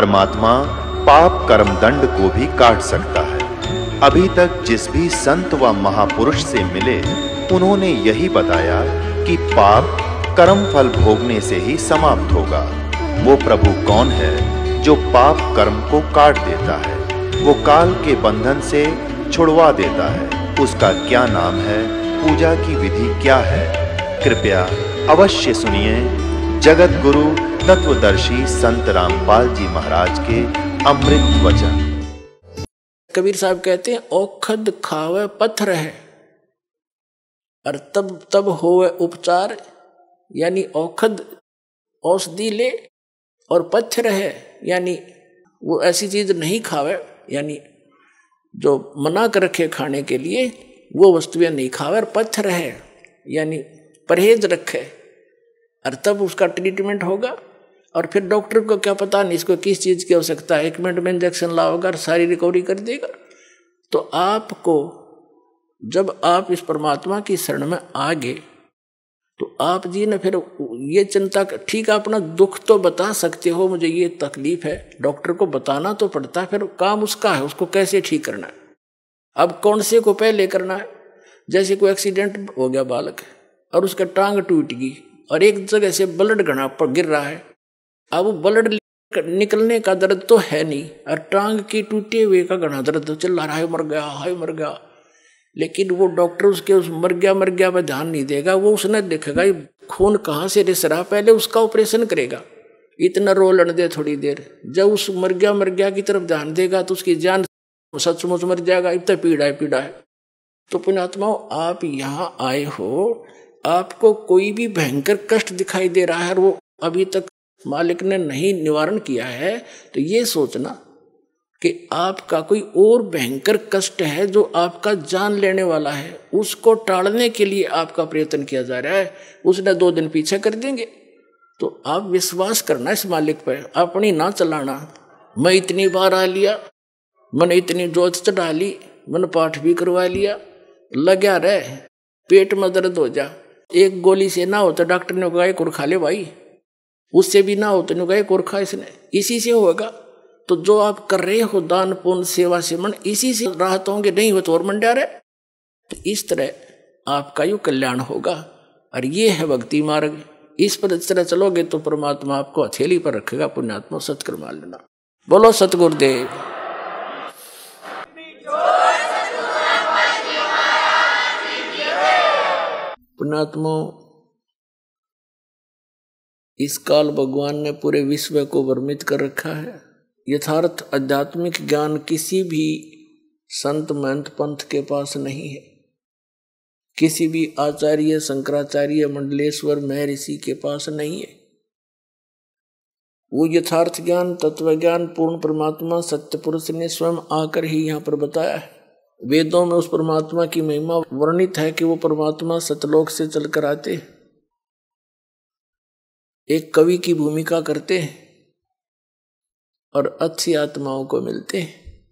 परमात्मा पाप कर्म दंड को भी काट सकता है। अभी तक जिस भी संत व महापुरुष से मिले, उन्होंने यही बताया कि पाप कर्म फल भोगने से ही समाप्त होगा। वो प्रभु कौन है जो पाप कर्म को काट देता है, वो काल के बंधन से छुड़वा देता है। उसका क्या नाम है, पूजा की विधि क्या है? कृपया अवश्य सुनिए जगत गुरु तत्वदर्शी संत रामपाल जी महाराज के अमृत वचन। कबीर साहब कहते हैं, औखद खावे पत्थर है और तब तब होवे उपचार। यानी औखद औषधि ले और पत्थर है, यानी वो ऐसी चीज नहीं खावे, यानी जो मना कर रखे खाने के लिए वो वस्तुएं नहीं खावे। और पत्थर है यानी परहेज रखे, और तब उसका ट्रीटमेंट होगा। और फिर डॉक्टर को क्या पता नहीं इसको किस चीज़ की आवश्यकता है, 1 मिनट में इंजेक्शन लाओगा और सारी रिकवरी कर देगा। तो आपको जब आप इस परमात्मा की शरण में आ गए तो आप जी ने फिर ये चिंता, ठीक है अपना दुख तो बता सकते हो, मुझे ये तकलीफ है, डॉक्टर को बताना तो पड़ता है, फिर काम उसका है, उसको कैसे ठीक करना है। अब कौन से को पहले करना है? जैसे कोई एक्सीडेंट हो गया बालक और उसका टांग टूट गई और एक जगह से ब्लड घना पर गिर रहा है। अब वो ब्लड निकलने का दर्द तो है नहीं, और टांग की टूटे हुए का घना दर्द चल रहा है, मर गया, हाय मर गया। लेकिन वो डॉक्टर उसके उस मर गया पर ध्यान नहीं देगा। वो उसने देखेगा ये खून कहाँ से रिस रहा, पहले उसका ऑपरेशन करेगा, इतना रोलन दे थोड़ी देर। जब उस मर गया की तरफ ध्यान देगा तो उसकी जान सचमुच मर जाएगा। इतना पीड़ा है। तो पुण्यात्माओं, आप यहाँ आए हो, आपको कोई भी भयंकर कष्ट दिखाई दे रहा है और वो अभी तक मालिक ने नहीं निवारण किया है, तो ये सोचना कि आपका कोई और भयंकर कष्ट है जो आपका जान लेने वाला है, उसको टालने के लिए आपका प्रयत्न किया जा रहा है। उसने 2 दिन पीछे कर देंगे। तो आप विश्वास करना इस मालिक पर, अपनी ना चलाना। मैं इतनी बार आ लिया, मैंने इतनी जोत चढ़ा ली, मैंने पाठ भी करवा लिया, लगा रहे, पेट में दर्द हो जा, एक गोली से ना हो तो डॉक्टर ने कहा एक और खा ले भाई, उससे भी ना हो तो कहा एक और खा, इसने इसी से होगा। तो जो आप कर रहे हो दान पुण्य सेवा सिमरन, इसी से राहत होंगे, नहीं हो तो और मंडा रहे। तो इस तरह आपका यू कल्याण होगा, और ये है भक्ति मार्ग। इस पर इस तरह चलोगे तो परमात्मा आपको हथेली पर रखेगा। पुण्यात्मा सत्कर मान लेना। बोलो सतगुरुदेव। पुण्यात्मा, इस काल भगवान ने पूरे विश्व को भ्रमित कर रखा है। यथार्थ आध्यात्मिक ज्ञान किसी भी संत महंत पंथ के पास नहीं है, किसी भी आचार्य शंकराचार्य मंडलेश्वर महर्षि के पास नहीं है। वो यथार्थ ज्ञान तत्व ज्ञान पूर्ण परमात्मा सत्य पुरुष ने स्वयं आकर ही यहाँ पर बताया है। वेदों में उस परमात्मा की महिमा वर्णित है कि वो परमात्मा सतलोक से चलकर आते हैं, एक कवि की भूमिका करते हैं और अच्छी आत्माओं को मिलते हैं।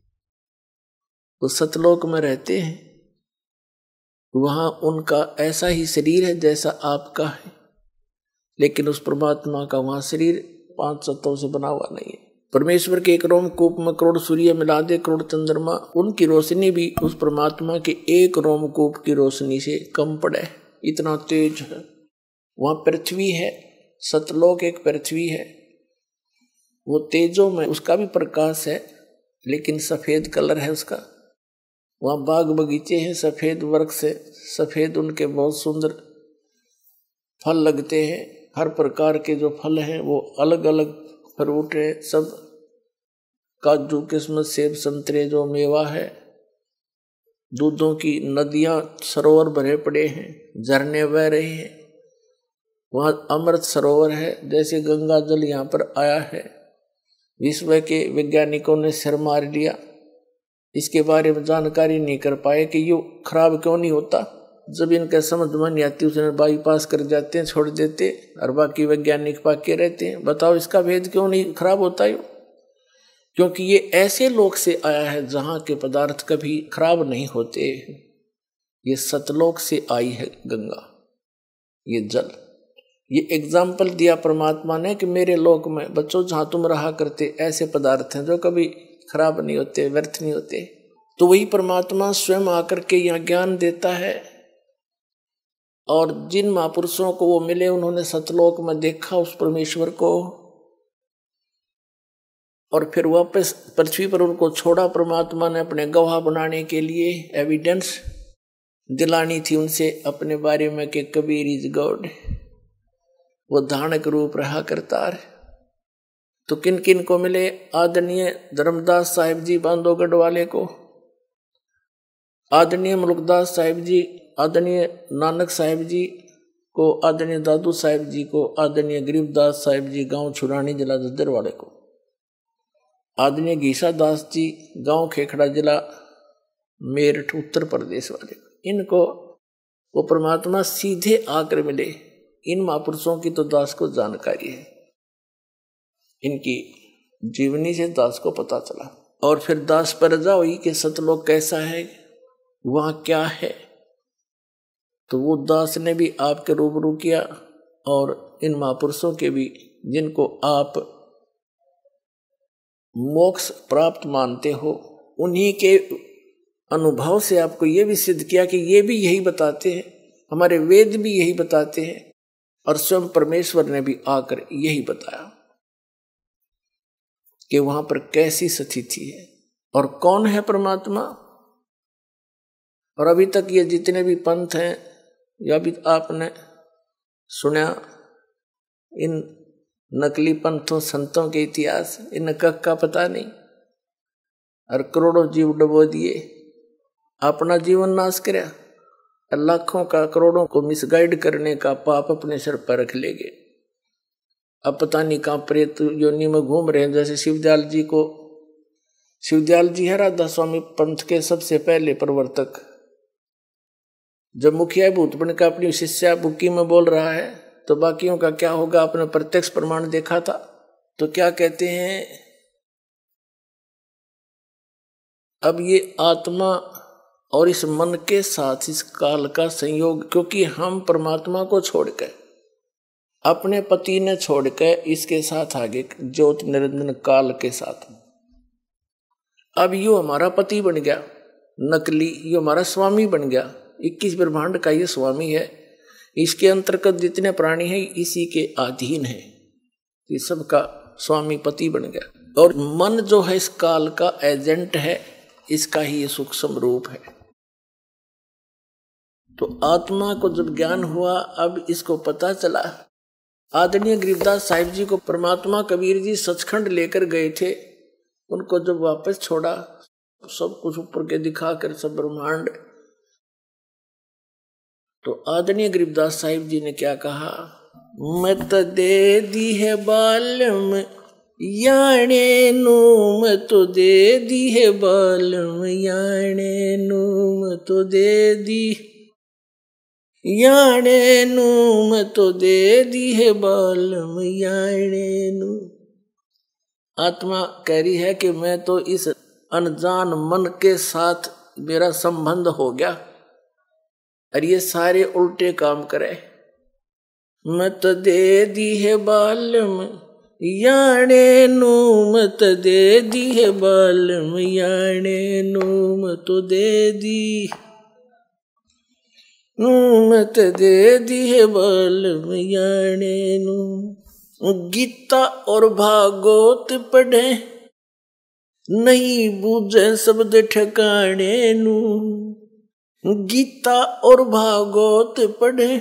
वो सतलोक में रहते हैं, वहां उनका ऐसा ही शरीर है जैसा आपका है, लेकिन उस परमात्मा का वहां शरीर 5 तत्वों से बना हुआ नहीं है। परमेश्वर के एक रोमकूप में करोड़ सूर्य मिला दे, करोड़ चंद्रमा, उनकी रोशनी भी उस परमात्मा के एक रोमकूप की रोशनी से कम पड़े, इतना तेज है। वहां पृथ्वी है, सतलोक एक पृथ्वी है, वो तेजों में उसका भी प्रकाश है, लेकिन सफेद कलर है उसका। वहाँ बाग बगीचे हैं, सफेद वृक्ष से, सफेद उनके बहुत सुंदर फल लगते हैं। हर प्रकार के जो फल हैं वो अलग अलग फ्रूट है, सब काजू किस्मत सेब संतरे जो मेवा है। दूधों की नदियाँ सरोवर भरे पड़े हैं, झरने बह रहे हैं। वहाँ अमृत सरोवर है, जैसे गंगा जल यहाँ पर आया है। विश्व के वैज्ञानिकों ने सिर मार लिया, इसके बारे में जानकारी नहीं कर पाए कि ये खराब क्यों नहीं होता। जब इनका समझ में नहीं आती उसने बाईपास कर जाते हैं, छोड़ देते, और बाकी वैज्ञानिक पाके रहते हैं। बताओ इसका भेद क्यों नहीं खराब होता है? क्योंकि ये ऐसे लोक से आया है जहाँ के पदार्थ कभी खराब नहीं होते। ये सतलोक से आई है गंगा, ये जल, ये एग्जाम्पल दिया परमात्मा ने कि मेरे लोक में बच्चों जहाँ तुम रहा करते ऐसे पदार्थ हैं जो कभी खराब नहीं होते, व्यर्थ नहीं होते। तो वही परमात्मा स्वयं आकर के यहाँ ज्ञान देता है। और जिन महापुरुषों को वो मिले उन्होंने सतलोक में देखा उस परमेश्वर को, और फिर वापस पृथ्वी पर उनको छोड़ा परमात्मा ने अपने गवाह बनाने के लिए। एविडेंस दिलानी थी उनसे अपने बारे में कि कबीर इज गॉड, वो धानक रूप रहा करतार। तो किन किन को मिले? आदरणीय धर्मदास साहिब जी बांधोगढ़ वाले को, आदरणीय मुल्कदास साहिब जी, आदरणीय नानक साहिब जी को, आदरणीय दादू साहिब जी को, आदरणीय गरीबदास साहिब जी गांव छुरानी जिला दद्दर वाले को, आदरणीय घीसा दास जी गांव खेखड़ा जिला मेरठ उत्तर प्रदेश वाले को। इनको वो परमात्मा सीधे आकर मिले। इन महापुरुषों की तो दास को जानकारी है, इनकी जीवनी से दास को पता चला। और फिर दास पर रजा हुई कि सतलोक कैसा है, वहाँ क्या है। तो वो दास ने भी आपके रूबरू किया, और इन महापुरुषों के भी जिनको आप मोक्ष प्राप्त मानते हो, उन्हीं के अनुभव से आपको ये भी सिद्ध किया कि ये भी यही बताते हैं, हमारे वेद भी यही बताते हैं, और स्वयं परमेश्वर ने भी आकर यही बताया कि वहां पर कैसी स्थिति है और कौन है परमात्मा। और अभी तक ये जितने भी पंथ हैं, या भी आपने सुना इन नकली पंथों संतों के इतिहास, इन का पता नहीं, और करोड़ों जीव डुबो दिए, अपना जीवन नाश कराया, लाखों का करोड़ों को मिसगाइड करने का पाप अपने सिर पर रख लेंगे। अब पता नहीं कहाँ प्रेत योनि में घूम रहे हैं। जैसे शिवदयाल जी को, शिवदयाल जी है राधा स्वामी पंथ के सबसे पहले प्रवर्तक। जब मुखिया भूत बन का अपनी शिष्या बुक्की में बोल रहा है, तो बाकियों का क्या होगा? आपने प्रत्यक्ष प्रमाण देखा था। तो क्या कहते हैं, अब ये आत्मा और इस मन के साथ इस काल का संयोग, क्योंकि हम परमात्मा को छोड़कर, अपने पति ने छोड़कर इसके साथ आगे ज्योत निरंजन काल के साथ, अब यो हमारा पति बन गया नकली, यो हमारा स्वामी बन गया। 21 ब्रह्मांड का ये स्वामी है, इसके अंतर्गत जितने प्राणी हैं इसी के अधीन है, ये सबका स्वामी पति बन गया। और मन जो है इस काल का एजेंट है, इसका ही ये सूक्ष्म रूप है। तो आत्मा को जब ज्ञान हुआ, अब इसको पता चला। आदरणीय गरीबदास साहिब जी को परमात्मा कबीर जी सचखंड लेकर गए थे। उनको जब वापस छोड़ा, सब कुछ ऊपर के दिखाकर सब ब्रह्मांड, तो आदरणीय गरीबदास साहिब जी ने क्या कहा, मत दे दी है बालम याने नू, मत दे दी है बालम याने नू, मत दे दी याने नू, मत दे दी है बालम याने नू। आत्मा कह रही है कि मैं तो इस अनजान मन के साथ मेरा संबंध हो गया, और ये सारे उल्टे काम करे। मत दे दी है बालम याने नू, मत दे दी है बालम याने नू, मत दे दी नू, मत दे दी है बालम याने नू। गीता और भागवत पढ़े नहीं बूझे शब्द ठिकाने नू, गीता और भागवत पढ़े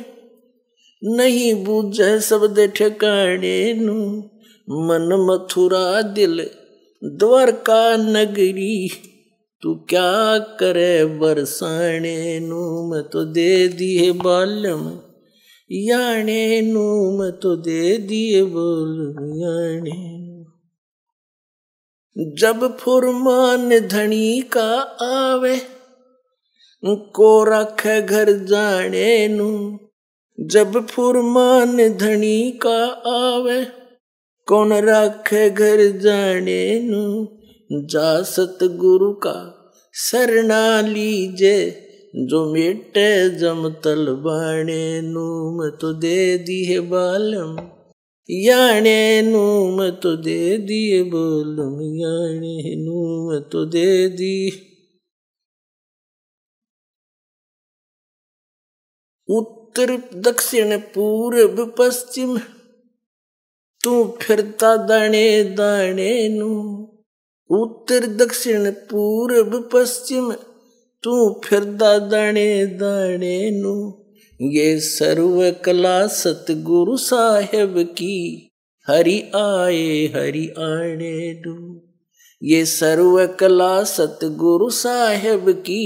नहीं बूझे शब्द ठिकाने नू, मन मथुरा दिल द्वारका नगरी, तू क्या करे बरसाने नू, मैं तो दे दिए बालम याने नू, मैं तो दे दिए बालम याने नू। जब फुरमान धनी का आवे, को रखे घर जाने नू, जब फुरमान धनी का आवे, कौन रखे घर जाने नू। जा सतगुरु का शरणा लीजे, जो मेटे जमतल बाणे नूम तो दे दिए बालम याने नूम तो दे दिए बालम याने नूम तो दे दी। उत्तर दक्षिण पूर्व पश्चिम तू फिरता दाने दाने नू। उत्तर दक्षिण पूर्व पश्चिम तू फिरता दाने दाने नू। ये सर्व कला सतगुरु साहेब की हरि आए हरि आने नू। ये सर्व कला सतगुरु साहेब की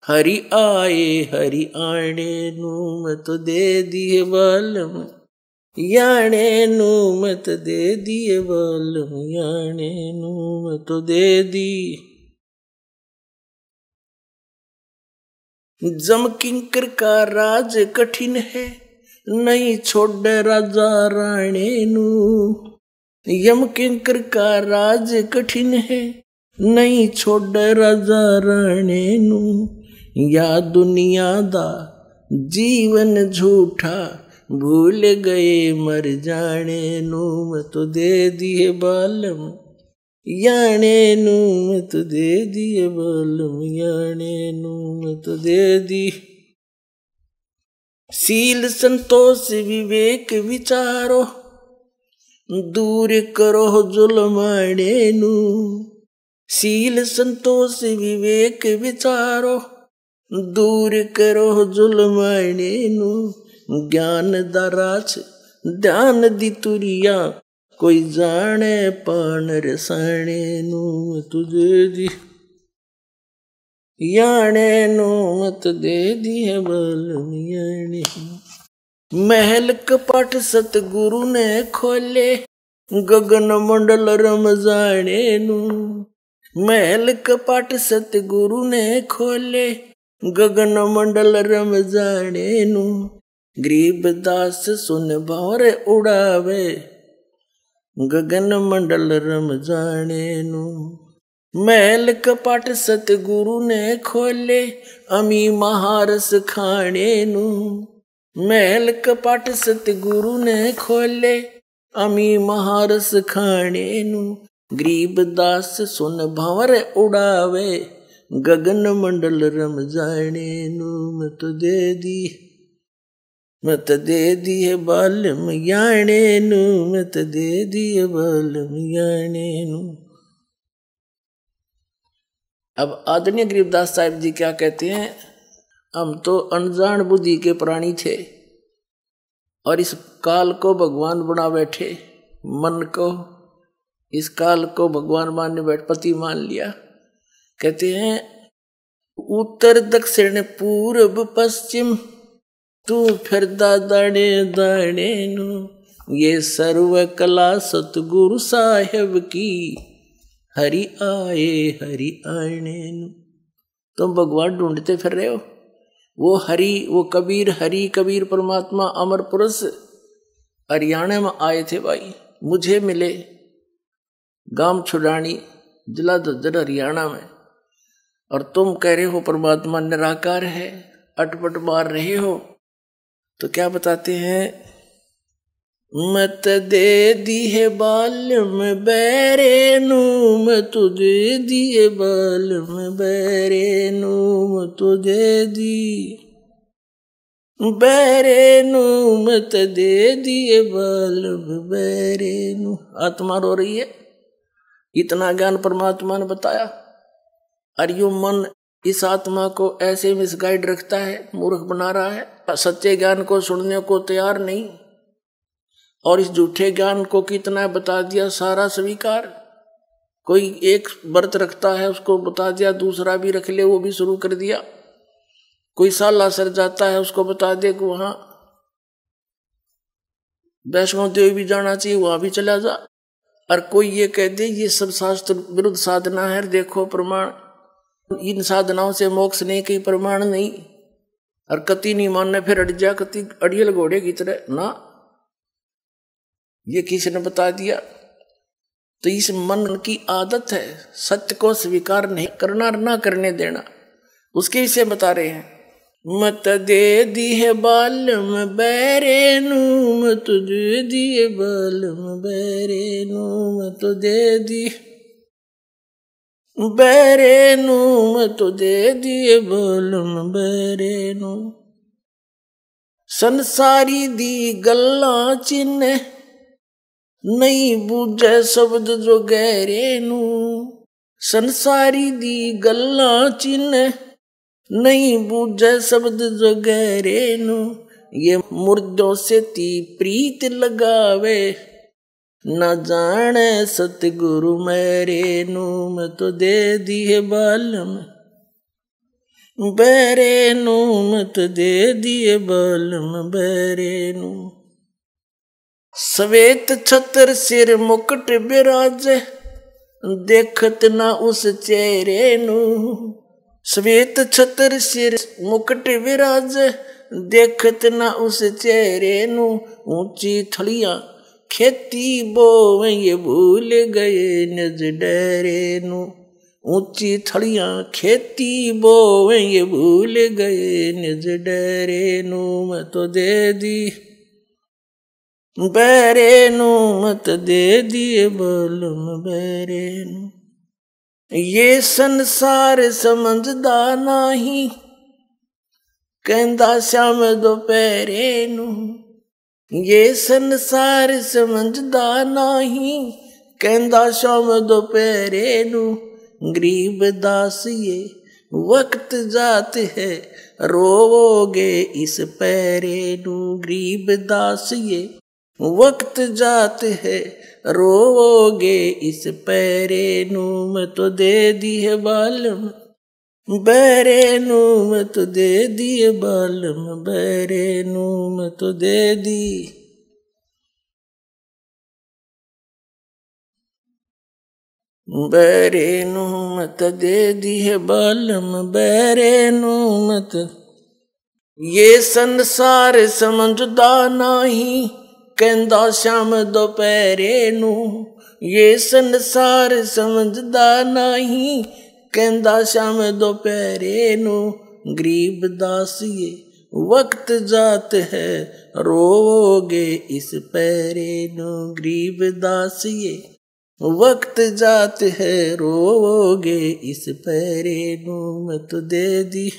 हरि आए हरि आने नू। मत दे दिए बालम याने नू मत दे दिए बालम याने नू मत दे दी। जम किंकर का राज कठिन है नहीं छोड़ राजा राणे नू। यम किंकर का राज कठिन है नहीं छोड़ राजा राणे नू। या दुनिया दा जीवन झूठा भूल गए मर जाने नू। मत दे दिए बालम याने नू मत दे दिए बालम याने नू मत दे दी। शील संतोष विवेक विचारो दूर करो जुल्माने नू। शील संतोष विवेक विचारो दूर करो जुल्माने नू। ज्ञान दराज ध्यान दी तुरिया कोई जाने पान रसाने नू तुझे दी याने नू मत दे दिए बालम याने। महल कपट सतगुरु ने खोले गगन मंडल रम जाने नू। महल कपट सतगुरु ने खोले गगन मंडल रम जाने नू। गरीब दास सुन भौर उड़ावे गगन मंडल रम जाने नू। महल कपट सतगुरु ने खोले अमी महारस खाने नू। महल कपट सतगुरु ने खोले अमी महारस खाने नू। गरीब दास सुन भंवर उड़ावे गगन मंडल रम जाने नू। मत दे दी मत दे दिए बालम याने नू मत दे दिए बालम याने नू। अब आदरणीय गरीबदास साहिब जी क्या कहते हैं, हम तो अनजान बुद्धि के प्राणी थे और इस काल को भगवान बना बैठे। मन को इस काल को भगवान मानने बैठ पति मान लिया। कहते हैं उत्तर दक्षिण पूर्व पश्चिम तू फिरदा दाने दाने नू। ये सर्व कला सतगुरु साहेब की हरि आए हरि आने नू। तुम भगवान ढूंढते फिर रहे हो। वो हरि वो कबीर हरि कबीर परमात्मा अमर पुरुष हरियाणा में आए थे भाई, मुझे मिले गांव छुड़ानी जिला दद्दर हरियाणा में। और तुम कह रहे हो परमात्मा निराकार है, अटपट मार रहे हो। तो क्या बताते हैं, मत दे दिए बालम बैरे नू मत दे दिए बालम बैरे नू मत दे दी बैरे नू मत दे दिए बालम बैरे नू। आत्मा रो रही है, इतना ज्ञान परमात्मा ने बताया और यो मन इस आत्मा को ऐसे मिसगाइड रखता है, मूर्ख बना रहा है, सच्चे ज्ञान को सुनने को तैयार नहीं। और इस झूठे ज्ञान को कितना बता दिया, सारा स्वीकार। कोई एक व्रत रखता है उसको बता दिया, दूसरा भी रख ले वो भी शुरू कर दिया। कोई साला सर जाता है उसको बता दे कि वहां वैष्णो देवी भी जाना चाहिए, वहां भी चला जा। और कोई ये कह दे ये सब शास्त्र विरुद्ध साधना है, देखो प्रमाण, इन साधनाओं से मोक्ष नहीं, कहीं प्रमाण नहीं। और कति नहीं मानना, फिर अड़ जा कति अड़ियल घोड़े की तरह ना, ये किसी ने बता दिया। तो इस मन की आदत है सत्य को स्वीकार नहीं करना, ना करने देना, उसके विषय बता रहे हैं। मत दे दी है बालम बैरेनु, मत दे दिए बालम बैरेनु, मत दे दी बैरेनु, मत दे दिए बालम बैरेनु। संसारी दी गल्ला चिन्ह नहीं बूझे शब्द जो गहरे नू, संसारी दी गल्ला चिन्ह नहीं बूझे शब्द जो गहरे नू। ये मुर्दों से ती प्रीत लगावे, न जाने सतगुरु मेरे नू, मैं तो दे दिए बालम बैरे नू, मैं तो दे दिए बालम बैरे नू। श्वेत छत्र सिर मुकुट बिराजे, देखत ना उस चेहरे नू। श्वेत छत्र सिर मुकुट विराजे, देखत ना उस चेहरे नू। ऊंची थड़िया खेती बोवे, ये भूल गए निज डेरे नू। ऊंची थड़िया खेती बोवे, ये भूल गए निज डेरे नू। मैं तो दे दी बैरे नू, मत दे दिए बालम बैरे नू। ये संसार समझदा नाही, कहंदा श्याम दोपहरे नू। ये संसार समझदा नाही, कहंदा श्याम दोपहरे नू। गरीब दास ये वक्त जात है, रोवोगे इस पैरे नू। गरीब दास ये वक्त जात है, रोवोगे इस पैरे नू। मैं तो दे दी है बालम बैरे नू, मैं तो दे दिए बालम बैरे नू, मैं तो दे दी बैरे नू, मैं तो दे दी है बालम बैरे नू। मत ये संसार समझदा नाही, कहंदा श्याम दोपहरे नू। ये संसार समझदा नाही, कहंदा श्याम दोपहरे नू। गरीब दास ये वक्त जात है, रोवोगे इस पैरे नू। गरीब दास ये वक्त जात है, रोवोगे इस पैरे नू। मैं तो दे दी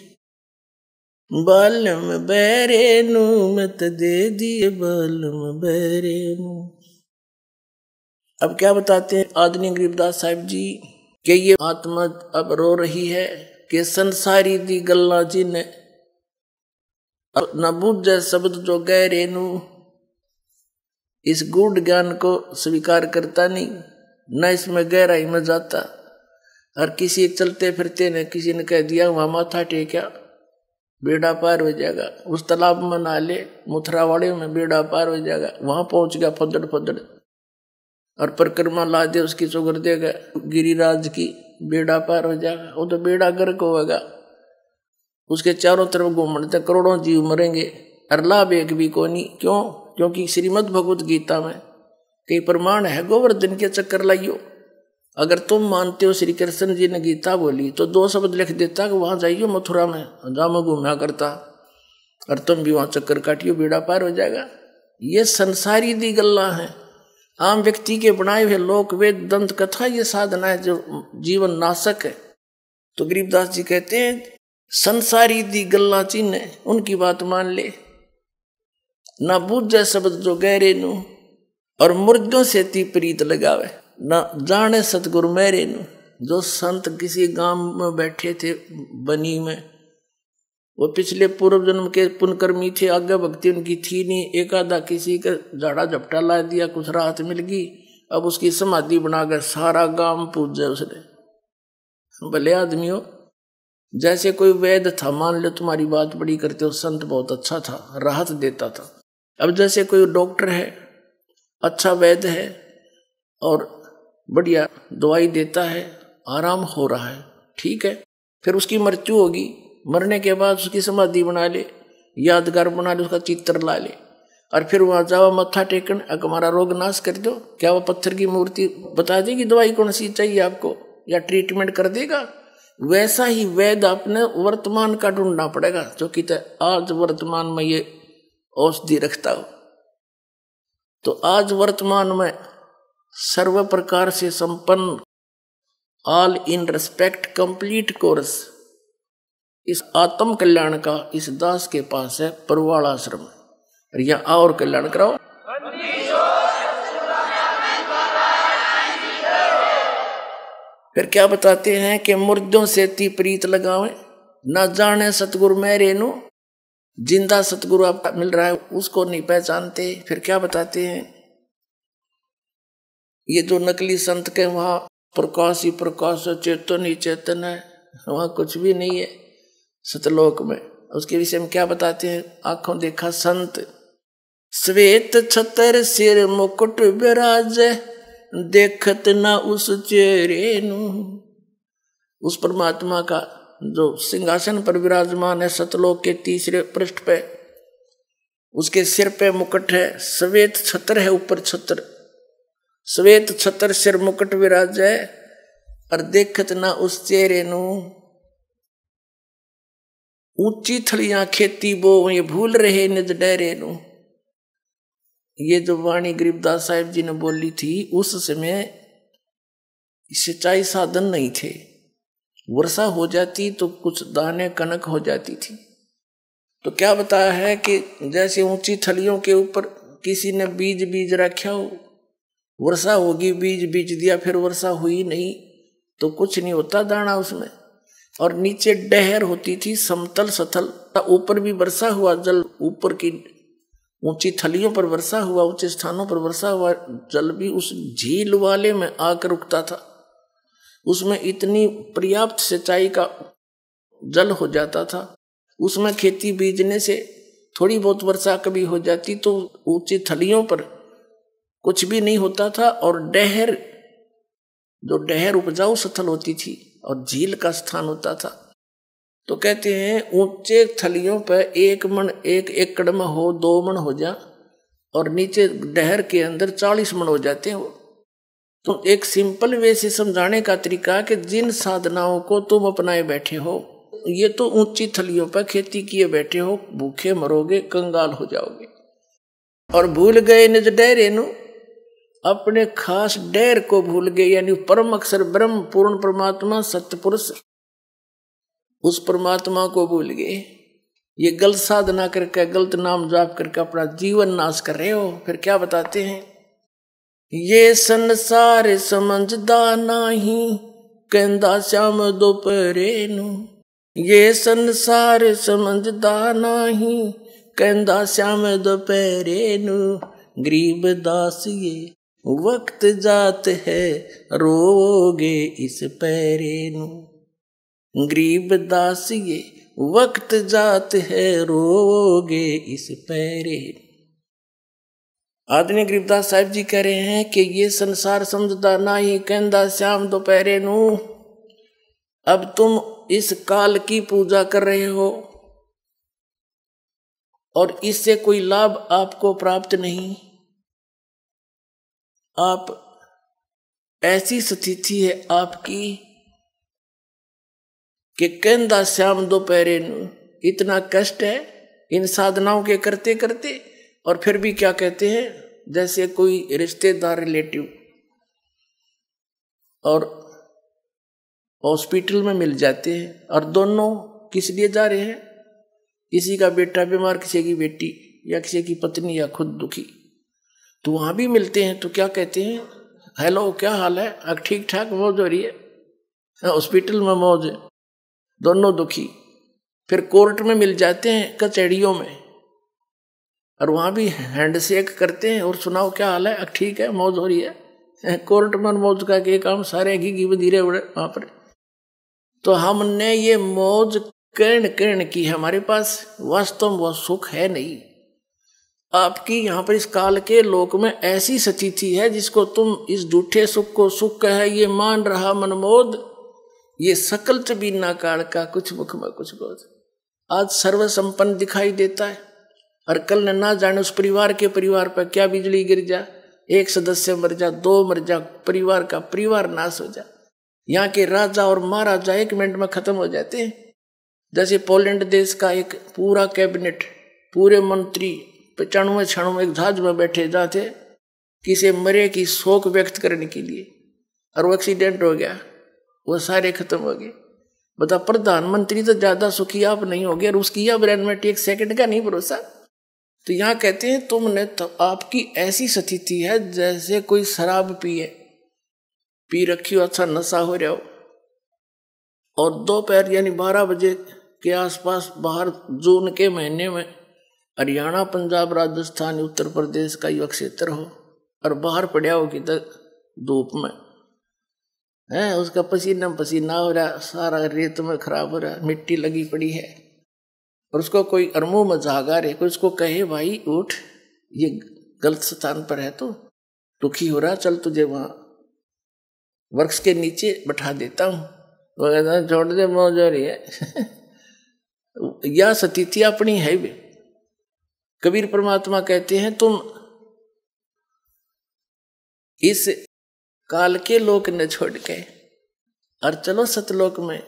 बालम बैरे नू, मत दे दिए बालम बैरे नू। अब क्या बताते हैं आदरणीय गरीबदास साहिब जी कि ये आत्मा अब रो रही है कि संसारी दी गल्ला जिन न बूझे शब्द जो गहरे नू। इस गूढ़ ज्ञान को स्वीकार करता नहीं, न इसमें गहराई में जाता। और किसी चलते फिरते ने किसी ने कह दिया वहां माथा टेका बेड़ा पार हो जाएगा, उस तालाब में नहा ले मुथरावाड़े में बेड़ा पार हो जाएगा। वहां पहुंच गया फदड़ फदड़ और परिक्रमा ला दे उसकी चुगर देगा गिरिराज की, बेड़ा पार हो जाएगा। वो तो बेड़ा गर्क होगा, उसके चारों तरफ घूमते करोड़ों जीव मरेंगे और लाभ एक भी को नहीं। क्यों? क्योंकि श्रीमद् भगवत गीता में कई प्रमाण है गोवर्धन के चक्कर लाइयो। अगर तुम मानते हो श्री कृष्ण जी ने गीता बोली तो 2 शब्द लिख देता कि वहां जाइयो मथुरा में, जहाँ में घूमना करता और तुम भी वहां चक्कर काटियो, बेड़ा पार हो जाएगा। ये संसारी दी गल्ला है, आम व्यक्ति के बनाए हुए लोक वेद दंत कथा ये साधना है जो जीवन नाशक है। तो गरीबदास जी कहते हैं संसारी दी गल्ला चिन्ह उनकी बात मान ले, ना बूझे शब्द जो गहरे नू और मुर्दों से ती प्रीत लगावे, ना जाने सतगुरु मेरे नू। जो संत किसी गांव में बैठे थे बनी में, वो पिछले पूर्व जन्म के पुण्यकर्मी थे, आगे भक्ति उनकी थी नहीं। एक आधा किसी का झाड़ा झपटा ला दिया, कुछ राहत मिल गई, अब उसकी समाधि बनाकर सारा गांव पूजे उसने। भले आदमी हो, जैसे कोई वैद्य था, मान लो तुम्हारी बात बड़ी करते हो, संत बहुत अच्छा था, राहत देता था। अब जैसे कोई डॉक्टर है, अच्छा वैद्य है और बढ़िया दवाई देता है, आराम हो रहा है, ठीक है, फिर उसकी मृत्यु होगी, मरने के बाद उसकी समाधि बना ले, यादगार बना ले, उसका चित्र ला ले और फिर वहां जाओ मत्था टेकन, हमारा रोग नाश कर दो। क्या वो पत्थर की मूर्ति बता देगी दवाई कौन सी चाहिए आपको या ट्रीटमेंट कर देगा? वैसा ही वेद अपने वर्तमान का ढूंढना पड़ेगा, जो कि आज वर्तमान में ये औषधि रखता हो। तो आज वर्तमान में सर्व प्रकार से संपन्न, all in respect complete course इस आत्म कल्याण का इस दास के पास है परवाल आश्रम। और यहाँ और कल्याण कराओ। फिर क्या बताते हैं कि मुर्दों से ती प्रीत लगावे, न जाने सतगुरु मैं रेनू। जिंदा सतगुरु आपका मिल रहा है उसको नहीं पहचानते। फिर क्या बताते हैं, ये जो नकली संत के वहां प्रकाश ही प्रकाश है, चेतन ही चेतन है, वहां कुछ भी नहीं है सतलोक में। उसके विषय में क्या बताते हैं, आंखों देखा संत श्वेत छतर सिर मुकुट विराज, देखत ना उस चेहरे नु। उस परमात्मा का जो सिंहासन पर विराजमान है सतलोक के तीसरे पृष्ठ पे, उसके सिर पे मुकुट है, श्वेत छतर है, ऊपर छतर, श्वेत छतर सिर मुकुट विराज है, और देखत ना उस चेहरे नु। ऊंची थलियां खेती बो ये भूल रहे निज डेरे नु। ये जो वाणी गरीबदास साहिब जी ने बोली थी, उस समय सिंचाई साधन नहीं थे। वर्षा हो जाती तो कुछ दाने कनक हो जाती थी। तो क्या बताया है कि जैसे ऊंची थलियों के ऊपर किसी ने बीज रखा हो, वर्षा होगी, बीज दिया, फिर वर्षा हुई नहीं तो कुछ नहीं होता दाना उसमें। और नीचे डहर होती थी, समतल सथल, ऊपर भी वर्षा हुआ जल, ऊपर की ऊंची थलियों पर वर्षा हुआ, ऊंचे स्थानों पर वर्षा हुआ, जल भी उस झील वाले में आकर रुकता था। उसमें इतनी पर्याप्त सिंचाई का जल हो जाता था। उसमें खेती बीजने से थोड़ी बहुत वर्षा कभी हो जाती तो ऊंची थलियों पर कुछ भी नहीं होता था। और डहर, जो डहर उपजाऊ स्थल होती थी और झील का स्थान होता था। तो कहते हैं ऊंचे थलियों पर 1 मन 1 एकड़ में हो, 2 मन हो जा, और नीचे डहर के अंदर 40 मन हो जाते हैं वो। तो एक सिंपल वे से समझाने का तरीका कि जिन साधनाओं को तुम अपनाए बैठे हो, ये तो ऊंची थलियों पर खेती किए बैठे हो, भूखे मरोगे, कंगाल हो जाओगे। और भूल गए निज डेरे नु, अपने खास डेर को भूल गए, यानी परम अक्षर ब्रह्म पूर्ण परमात्मा सत्य पुरुष, उस परमात्मा को भूल गए। ये गलत साधना करके, गलत नाम जाप करके अपना जीवन नाश कर रहे हो। फिर क्या बताते हैं, ये संसार समझदा नहीं, कहंदा श्याम दोपहरे नु। ये संसार समझदा नहीं, कहंदा श्याम दोपहरे नु। गरीब दास ये वक्त जात है, रोगे इस पैरे नु। गरीब दास ये वक्त जात है, रोगे इस पैरे। आदरणीय गरीबदास साहिब जी कह रहे हैं कि ये संसार समझदा नहीं, कहंदा श्याम दोपहरे नू। अब तुम इस काल की पूजा कर रहे हो और इससे कोई लाभ आपको प्राप्त नहीं। आप, ऐसी स्थिति है आपकी कि कहंदा श्याम दोपहरे नू। इतना कष्ट है इन साधनाओं के करते करते, और फिर भी क्या कहते हैं, जैसे कोई रिश्तेदार रिलेटिव और हॉस्पिटल में मिल जाते हैं, और दोनों किस लिए जा रहे हैं, किसी का बेटा बीमार, किसी की बेटी, या किसी की पत्नी, या खुद दुखी, तो वहां भी मिलते हैं। तो क्या कहते हैं, हेलो क्या हाल है, अब ठीक ठाक, मौज हो रही है, हॉस्पिटल में मौज है, दोनों दुखी। फिर कोर्ट में मिल जाते हैं, कचहरियों में, और वहां भी हैंडशेक करते हैं और सुनाओ क्या हाल है, ठीक है, मौज हो रही है। कोर्ट में मौज का के काम सारे घी धीरे उड़े वहां पर। तो हमने ये मौज कर्ण की हमारे पास, वास्तव में वो सुख है नहीं। आपकी यहाँ पर इस काल के लोक में ऐसी स्थिति है जिसको तुम इस झूठे सुख को सुख है ये मान रहा मनमोद। ये सकल चबीना काल का कुछ मुख में कुछ बोध, आज सर्व संपन्न दिखाई देता है, और कल न ना जाने उस परिवार के परिवार पर क्या बिजली गिर जा, एक सदस्य मर जा, 2 मर जा, परिवार का परिवार नाश हो जा। यहाँ के राजा और महाराजा 1 मिनट में खत्म हो जाते हैं। जैसे पोलैंड देश का एक पूरा कैबिनेट, पूरे मंत्री 95 क्षणों में एक जहाज में बैठे जाते किसी मरे की शोक व्यक्त करने के लिए, और वो एक्सीडेंट हो गया, वो सारे खत्म हो गए। बता, प्रधानमंत्री तो ज्यादा सुखी आप नहीं हो गए और उसकी या ब्रेन में 1 सेकंड का नहीं भरोसा। तो यहाँ कहते हैं तुमने तो आपकी ऐसी स्थिति है जैसे कोई शराब पी रखी हो, अच्छा नशा हो रहा हो, और दोपहर यानी 12 बजे के आसपास बाहर जून के महीने में हरियाणा, पंजाब, राजस्थान, उत्तर प्रदेश का युवा क्षेत्र हो और बाहर पड़ा हो किधर धूप में है, उसका पसीना हो रहा, सारा रेत में खराब हो रहा, मिट्टी लगी पड़ी है, और उसको कोई मुंह में झागा रहे, कोई उसको कहे भाई उठ, ये गलत स्थान पर है, तो दुखी हो रहा, चल तुझे वहां वृक्ष के नीचे बैठा देता हूं, वो कहता छोड़ दे, मौज हो रही है। यह स्थिति अपनी है भी। कबीर परमात्मा कहते हैं तुम इस काल के लोक ने छोड़ के और चलो सतलोक में।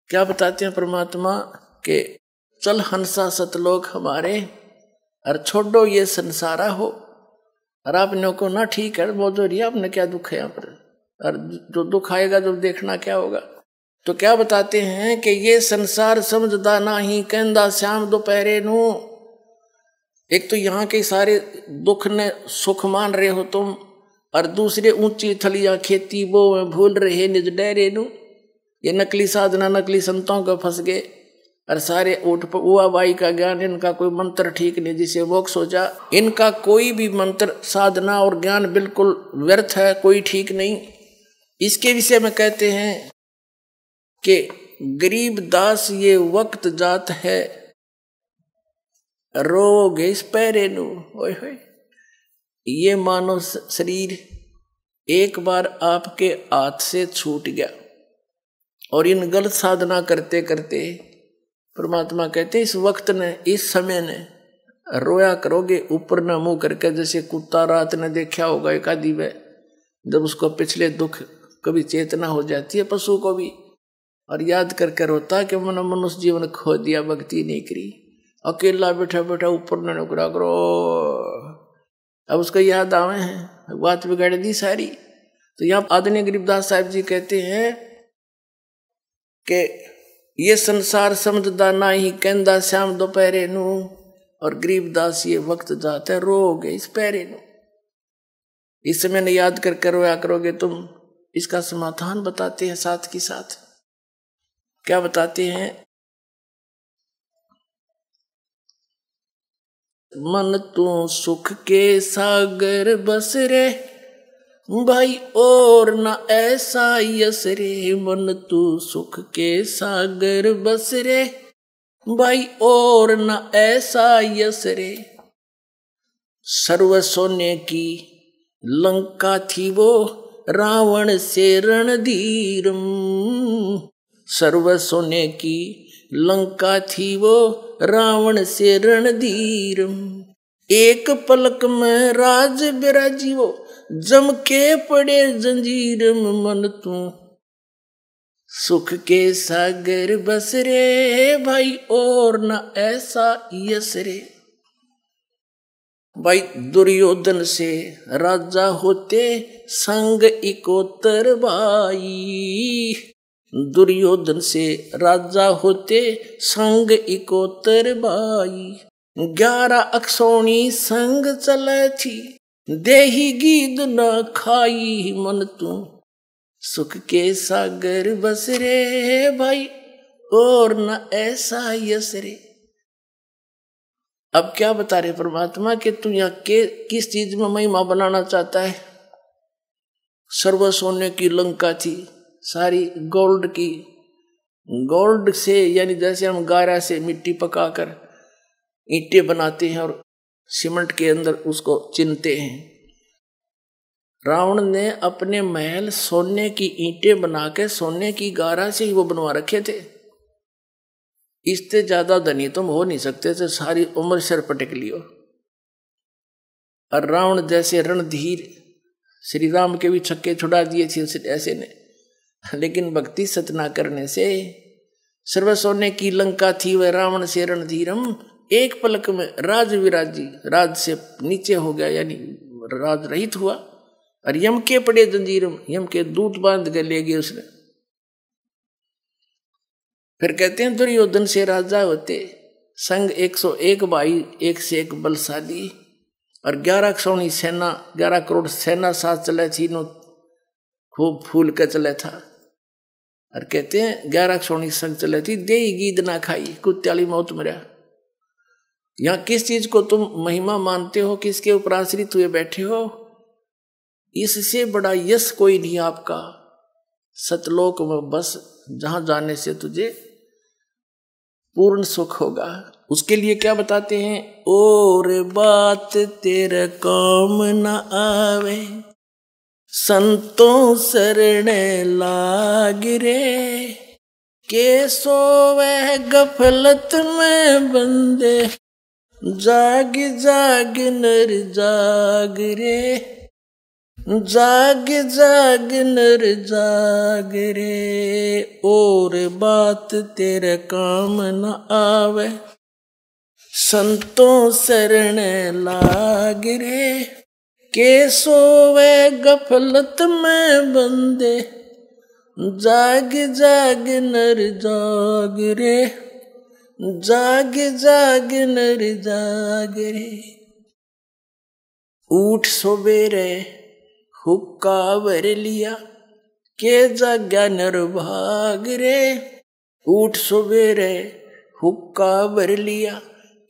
क्या बताते हैं परमात्मा के चल हंसा सतलोक हमारे, और छोड़ो ये संसारा हो, और आपने को ना ठीक है बहुत हो रही है, आपने क्या दुख है यहाँ पर, और जो दुख आएगा जब देखना क्या होगा। तो क्या बताते हैं कि ये संसार समझदा नहीं कहंदा श्याम दोपहरे नू। एक तो यहाँ के सारे दुख ने सुख मान रहे हो तुम, और दूसरे ऊंची थलिया खेती वो में भूल रहे निज डेरे नू। ये नकली साधना, नकली संतों को फंस गए, और सारे ऊट हुआ बाई का ज्ञान, इनका कोई मंत्र ठीक नहीं जिसे मोक्ष हो जा। इनका कोई भी मंत्र, साधना और ज्ञान बिल्कुल व्यर्थ है, कोई ठीक नहीं। इसके विषय में कहते हैं कि गरीब दास ये वक्त जात है, रोगे इस पैरे नू। ओए होए, ये मानो शरीर एक बार आपके हाथ से छूट गया, और इन गलत साधना करते करते परमात्मा कहते इस वक्त ने, इस समय ने रोया करोगे ऊपर न मुंह करके, जैसे कुत्ता रात ने देखा होगा एक आदि में, जब उसको पिछले दुख कभी चेतना हो जाती है पशु को भी, और याद करके रोता कि मैंने मनुष्य जीवन खो दिया, भक्ति नहीं करी, अकेला बैठा बैठा ऊपर न नुकरा करो। अब उसको याद आवे हैं, बात बिगाड़ दी सारी। तो यहाँ आदरणीय गरीबदास साहब जी कहते हैं कि ये संसार समझदा नहीं कहंदा श्याम दोपहरे नू, और गरीबदास ये वक्त जाता है रोगे इस पैरे नू। इस समय ने याद करके रोया करोगे तुम। इसका समाधान बताते हैं साथ के साथ। क्या बताते हैं? मन तू सुख के सागर बस रे भाई, और न ऐसा यस रे। मन तू सुख के सागर बस रे भाई, और न ऐसा यस रे। सर्व सोने की लंका थी वो, रावण से रणधीर। सर्व सोने की लंका थी वो, रावण से रणधीर। एक पलक में राज बिराजी वो, जम के पड़े जंजीर। मन तू सुख के सागर बस रे भाई, और न ऐसा यस रे। भाई दुर्योधन से राजा होते संग इकोतर भाई। दुर्योधन से राजा होते संग इकोतर भाई। 11 अक्षौणी संग चले थी, देही गीद न खाई। मन तू सुख के सागर बस रे भाई, और न ऐसा यस रे। अब क्या बता रहे परमात्मा कि तू यहाँ के किस चीज में महिमा बनाना चाहता है? सर्व सोने की लंका थी, सारी गोल्ड की। गोल्ड से यानी जैसे हम गारा से मिट्टी पकाकर ईंटें बनाते हैं और सीमेंट के अंदर उसको चिनते हैं। रावण ने अपने महल सोने की ईंटें बना के सोने की गारा से ही वो बनवा रखे थे। इससे ज्यादा धनी तुम हो नहीं सकते थे, सारी उम्र सिर पटक लियो। और रावण जैसे रणधीर श्री राम के भी छक्के छुड़ा दिए थे ऐसे ने, लेकिन भक्ति सत ना करने से सर्व सोने की लंका थी वह रावण से रणधीरम, एक पलक में राज विराजी, राज से नीचे हो गया यानी राज रहित हुआ। और यम के पड़े जंजीरम, यम के दूत बांध के ले गए उसने। फिर कहते हैं दुर्योधन से राजा होते संग 101 भाई, एक से एक बलशाली, और 11 सौनी सेना, 11 करोड़ सेना साथ चले थी नो, खूब फूल के चले था। और कहते हैं 11 सौनी संग चले थी, दे गीद ना खाई, कुत्याली मौत मरा। यहाँ किस चीज को तुम महिमा मानते हो, किसके ऊपर आश्रित हुए बैठे हो, इससे बड़ा यश कोई नहीं आपका। सतलोक में बस, जहां जाने से तुझे पूर्ण सुख होगा। उसके लिए क्या बताते हैं, और बात तेरे काम न आवे, संतों शरण लाग रे, के सोवे गफलत में बंदे, जाग जाग नर जाग रे, जाग जाग नर जाग रे, और बात तेरे काम न आवे, संतों शरण लाग रे, के सोवे गफलत में बंदे, जाग जाग नर जाग रे, जाग जाग नर जाग रे। उठ सवेरे हुक्का भर लिया, के जाग्या नर भाग रे, उठ सवेरे हुक्का भर लिया,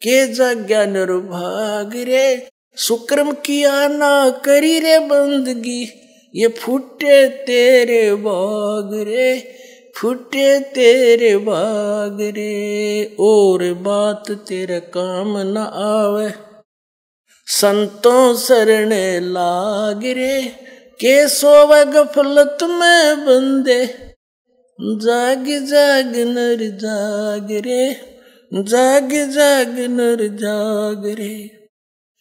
के जाग्या नर भाग रे, सुक्रम किया ना करी रे बंदगी, ये फूटे तेरे बाग रे, फूटे तेरे बाग रे, और बात तेरे काम न आवे, संतों शरण लाग रे, के सोवे गफलत में बंदे, जाग जाग नर जाग रे, जाग जाग नर जाग रे।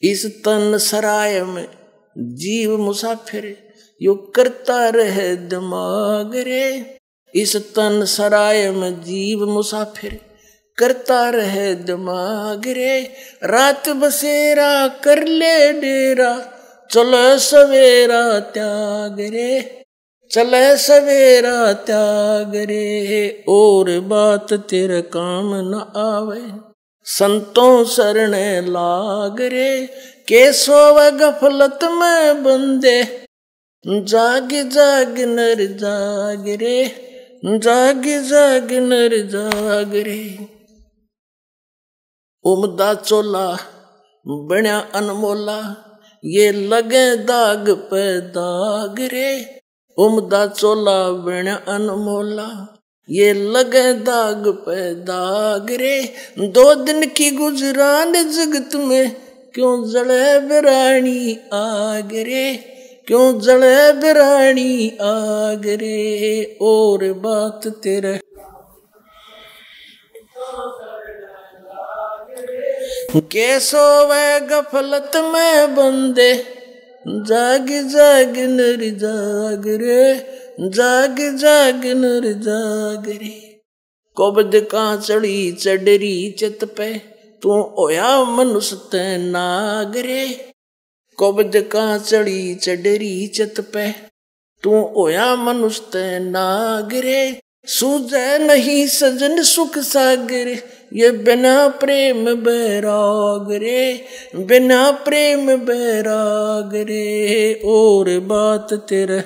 इस तन सराय में जीव मुसाफिर, यो करता रहे दिमाग रे, इस तन सराय में जीव मुसाफिर, करता रहे दिमाग रे, रात बसेरा कर ले डेरा, चले सवेरा त्याग रे, चले सवेरा त्याग रे, और बात तेरे काम न आवे, संतों शरण लाग रे, के सोवे गफलत में बंदे, जाग जाग नर जाग रे, जाग जाग नर जाग रे। उमदा चोला बण्या अनमोला, ये लगे दाग पे दाग रे, उमदा चोला बण्या अनमोला, ये लगे दाग पे दाग रे, 2 दिन की गुजरान जगत में, क्यों जले बिरानी आग रे, क्यों जले बिरानी आग रे, और बात तेरे के सोवे गफलत में बंदे, जाग जाग नर जाग रे, जाग जाग नर जाग रे। कोबद का चढ़ी चढ़री चित पे, तू ओया मनुष्य ते नाग रे, कोबद का चढ़ी चढ़री चित पे, तू ओया मनुष्य ते नाग रे, सूझे नहीं सजन सुख सागर, ये बिना प्रेम बैराग रे, बिना प्रेम बैराग रे, और बात तेरे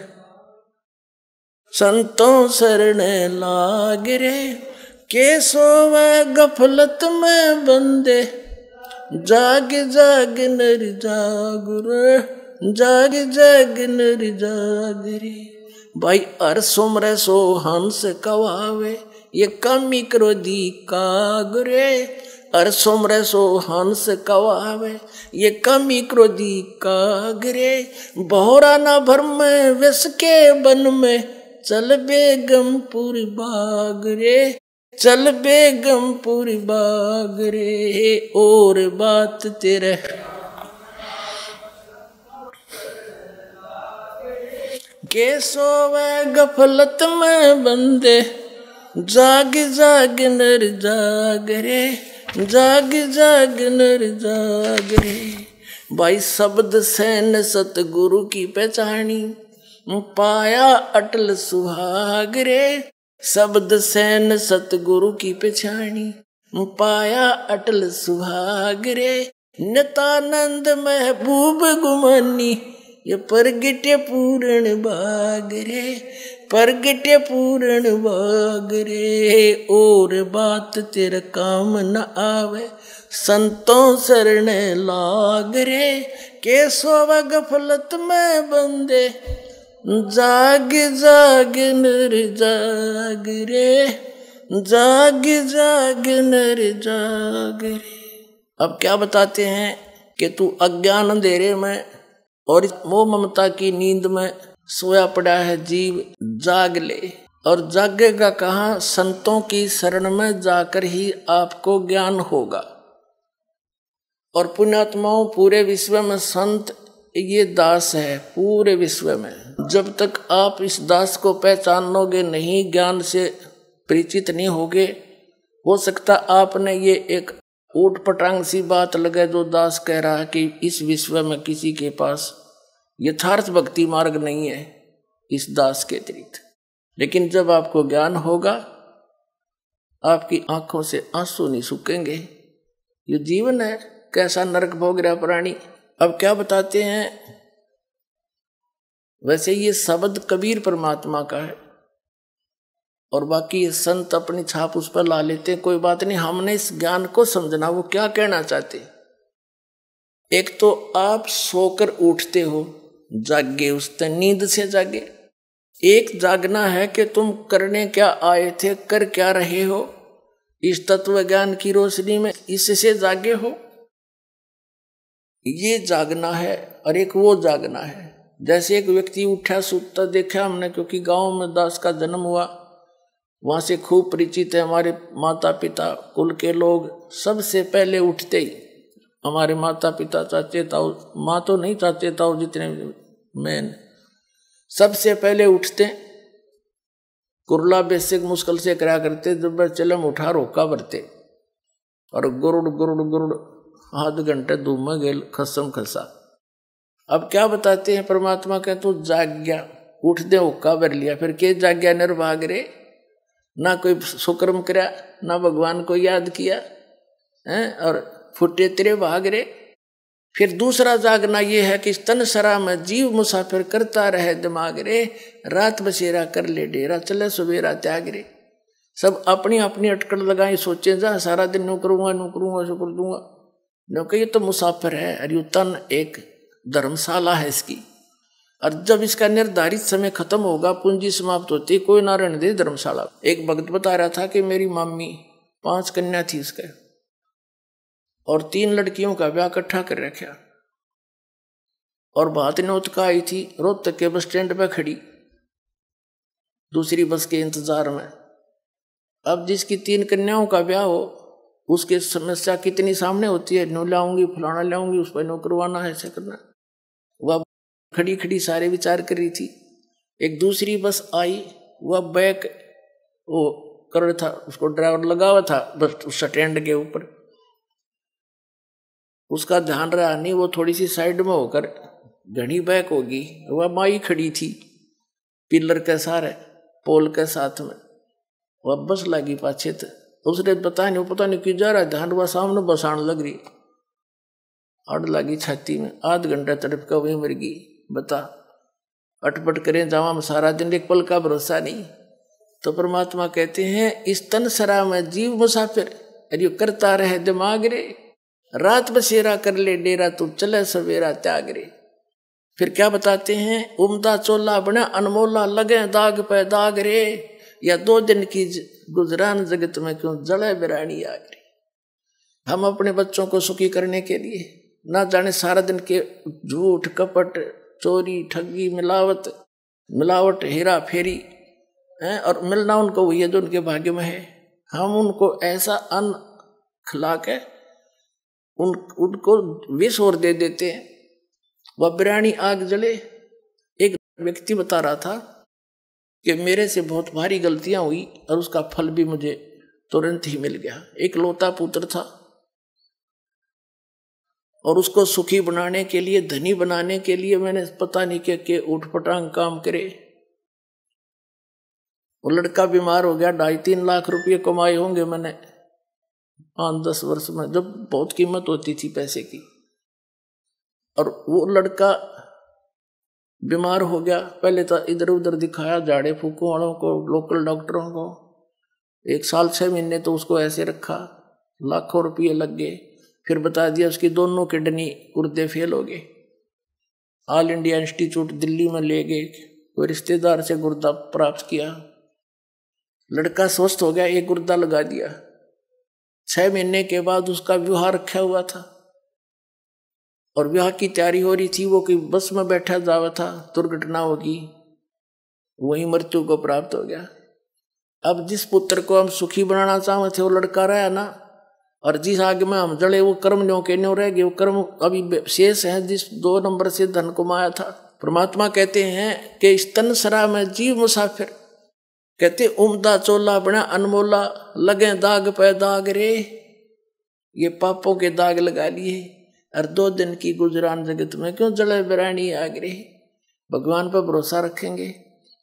संतों शरण लाग रे, के सोवे गफलत में बंदे, जाग जाग नर जाग रे, जाग जाग नर जाग रे। भाई हर सुमरे सो हंस कवावे, ये कमी क्रोधी काग रे, हर सुमरे सो हंस कवावे, ये कमी क्रोधी काग रे, बहुरा ना भरम विष के बन में, चल बेगमपुर बाग रे, चल बेगमपुर बाग रे, और बात तेरे के सोवे गफलत में बंदे, जाग जाग नर जाग रे, जाग जाग नर जाग रे। भाई शब्द सैन सतगुरु की पहचानी, पाया अटल सुहाग रे। शब्द सैन सतगुरु की पहचानी, पाया अटल सुहाग रे। नित्यानंद महबूब गुमानी, ये परगटे पूर्ण भाग रे, परगटे पूर्ण भाग रे। और बात तेरे काम न आवे, संतों शरण लाग रे। के सोवा गफलत में बंदे, जाग जाग नर जाग रे, जाग जाग नर जाग रे। अब क्या बताते हैं कि तू अज्ञान अंधेरे में और मोह ममता की नींद में सोया पड़ा है जीव, जाग ले। और जागेगा कहाँ? संतों की शरण में जाकर ही आपको ज्ञान होगा। और पुण्यात्माओं, पूरे विश्व में संत ये दास है, पूरे विश्व में। जब तक आप इस दास को पहचानोगे नहीं, ज्ञान से परिचित नहीं होगे, हो सकता आपने ये एक ऊट पटांग सी बात लगे जो दास कह रहा है कि इस विश्व में किसी के पास यथार्थ भक्ति मार्ग नहीं है इस दास के अतिरिक्त। लेकिन जब आपको ज्ञान होगा, आपकी आंखों से आंसू नहीं सूखेंगे। ये जीवन है, कैसा नरक भोग रहा प्राणी। अब क्या बताते हैं? वैसे ये शब्द कबीर परमात्मा का है और बाकी ये संत अपनी छाप उस पर ला लेते हैं। कोई बात नहीं, हमने इस ज्ञान को समझना वो क्या कहना चाहते। एक तो आप सोकर उठते हो, जागे, उस नींद से जागे। एक जागना है कि तुम करने क्या आए थे, कर क्या रहे हो इस तत्व ज्ञान की रोशनी में, इससे जागे हो, ये जागना है। और एक वो जागना है, जैसे एक व्यक्ति उठा सुता देखा हमने, क्योंकि गांव में दास का जन्म हुआ, वहां से खूब परिचित है। हमारे माता पिता कुल के लोग सबसे पहले उठते ही, हमारे माता पिता चाचे ताऊ, माँ तो नहीं चाचे ताऊ जितने मैन, सबसे पहले उठते। कुरला बेसिक मुश्किल से करा करते, जब चलम उठा रोका भरते और गुरुड़ गुरुड़ गुरुड़ आध घंटे धूम में गेल खसम खसा। अब क्या बताते हैं परमात्मा के, तू जाग गया, उठ दे, हुक्का भर लिया, फिर के जाग गया निर्भाग रे, ना कोई सुकर्म करा, ना भगवान को याद किया है, और फुटे तेरे भाग रे। फिर दूसरा जागना ये है कि तन सरा में जीव मुसाफिर करता रहे दिमाग रे, रात बसेरा कर ले डेरा, चले सवेरा त्याग रे। सब अपनी अपनी अटकड़ लगाई, सोचे जा सारा दिन नू करूंगा नू करूंगा सो कर दूंगा, क्योंकि ये तो मुसाफिर है और ये तन एक धर्मशाला है इसकी। और जब इसका निर्धारित समय खत्म होगा, पूंजी समाप्त होती, कोई ना रहने दे धर्मशाला। एक भक्त बता रहा था कि मेरी मम्मी 5 कन्या थी इसके, और 3 लड़कियों का ब्याह इकट्ठा कर रखा, और बात नौत का आई थी, रोहतक के बस स्टैंड पे खड़ी दूसरी बस के इंतजार में। अब जिसकी 3 कन्याओं का ब्याह हो, उसकी समस्या कितनी सामने होती है, नो लाऊंगी फलाना लाऊंगी, उस पर नो करवाना है, ऐसा करना। वह खड़ी खड़ी सारे विचार कर रही थी। एक दूसरी बस आई, वह बैक वो कर रहा था, उसको ड्राइवर लगा हुआ था बस उस स्टैंड के ऊपर, उसका ध्यान रहा नहीं, वो थोड़ी सी साइड में होकर घनी बैक होगी। वह माई खड़ी थी पिलर के सारे पोल के साथ में, वह बस लगी पाछे थे, उसने पता नहीं क्यों जा रहा, ध्यान वह सामने बसाण लग रही, अड़ लगी छाती में, आध घंटा तड़प का वही मर गई। बता, अटपट करें जावा में सारा दिन, एक पल का भरोसा नहीं। तो परमात्मा कहते हैं, इस तन सरा में जीव मुसाफिर, अरे करता रहे दिमाग रे, रात बसेरा कर ले डेरा, तू चले सवेरा त्याग रे। फिर क्या बताते हैं, उमदा चोला बना अनमोला, लगे दाग पे दाग रे, या 2 दिन की गुजरान जगत में क्यों जड़े बिरानी आग रे। हम अपने बच्चों को सुखी करने के लिए ना जाने सारा दिन के झूठ कपट चोरी ठगी मिलावट हेरा फेरी है, और मिलना उनको वही है जो उनके भाग्य में है। हम उनको ऐसा अन्न खिला के उनको विष और दे देते हैं, वह बिरानी आग जले। एक व्यक्ति बता रहा था कि मेरे से बहुत भारी गलतियां हुई और उसका फल भी मुझे तुरंत ही मिल गया। एक लौता पुत्र था और उसको सुखी बनाने के लिए, धनी बनाने के लिए मैंने पता नहीं क्या उठपटांग काम करे। वो लड़का बीमार हो गया, 2.5-3 लाख रुपये कमाए होंगे मैंने 5-10 वर्ष में, जब बहुत कीमत होती थी पैसे की। और वो लड़का बीमार हो गया। पहले तो इधर उधर दिखाया, झाड़े फूकों वालों को, लोकल डॉक्टरों को। 1 साल 6 महीने तो उसको ऐसे रखा, लाखों रुपये लग गए। फिर बता दिया उसकी दोनों किडनी गुर्दे फेल हो गए। ऑल इंडिया इंस्टीट्यूट दिल्ली में ले गए, कोई रिश्तेदार से गुर्दा प्राप्त किया। लड़का स्वस्थ हो गया, एक गुर्दा लगा दिया। 6 महीने के बाद उसका विवाह रखा हुआ था और विवाह की तैयारी हो रही थी। वो कि बस में बैठा जावा था, दुर्घटना होगी, वही मृत्यु को प्राप्त हो गया। अब जिस पुत्र को हम सुखी बनाना चाहते थे वो लड़का रहा ना, और जिस आग में हम जड़े वो कर्म न्यों के न्यों रह गए। वो कर्म अभी शेष है जिस 2 नंबर से धन कमाया था। परमात्मा कहते हैं कि इस तन सरा में जीव मुसाफिर, कहते उम्दा चोला बना अनमोला, लगे दाग पे दाग रे। ये पापों के दाग लगा लिए और 2 दिन की गुजरान जगत में क्यों जले बिरानी आग रे। भगवान पर भरोसा रखेंगे,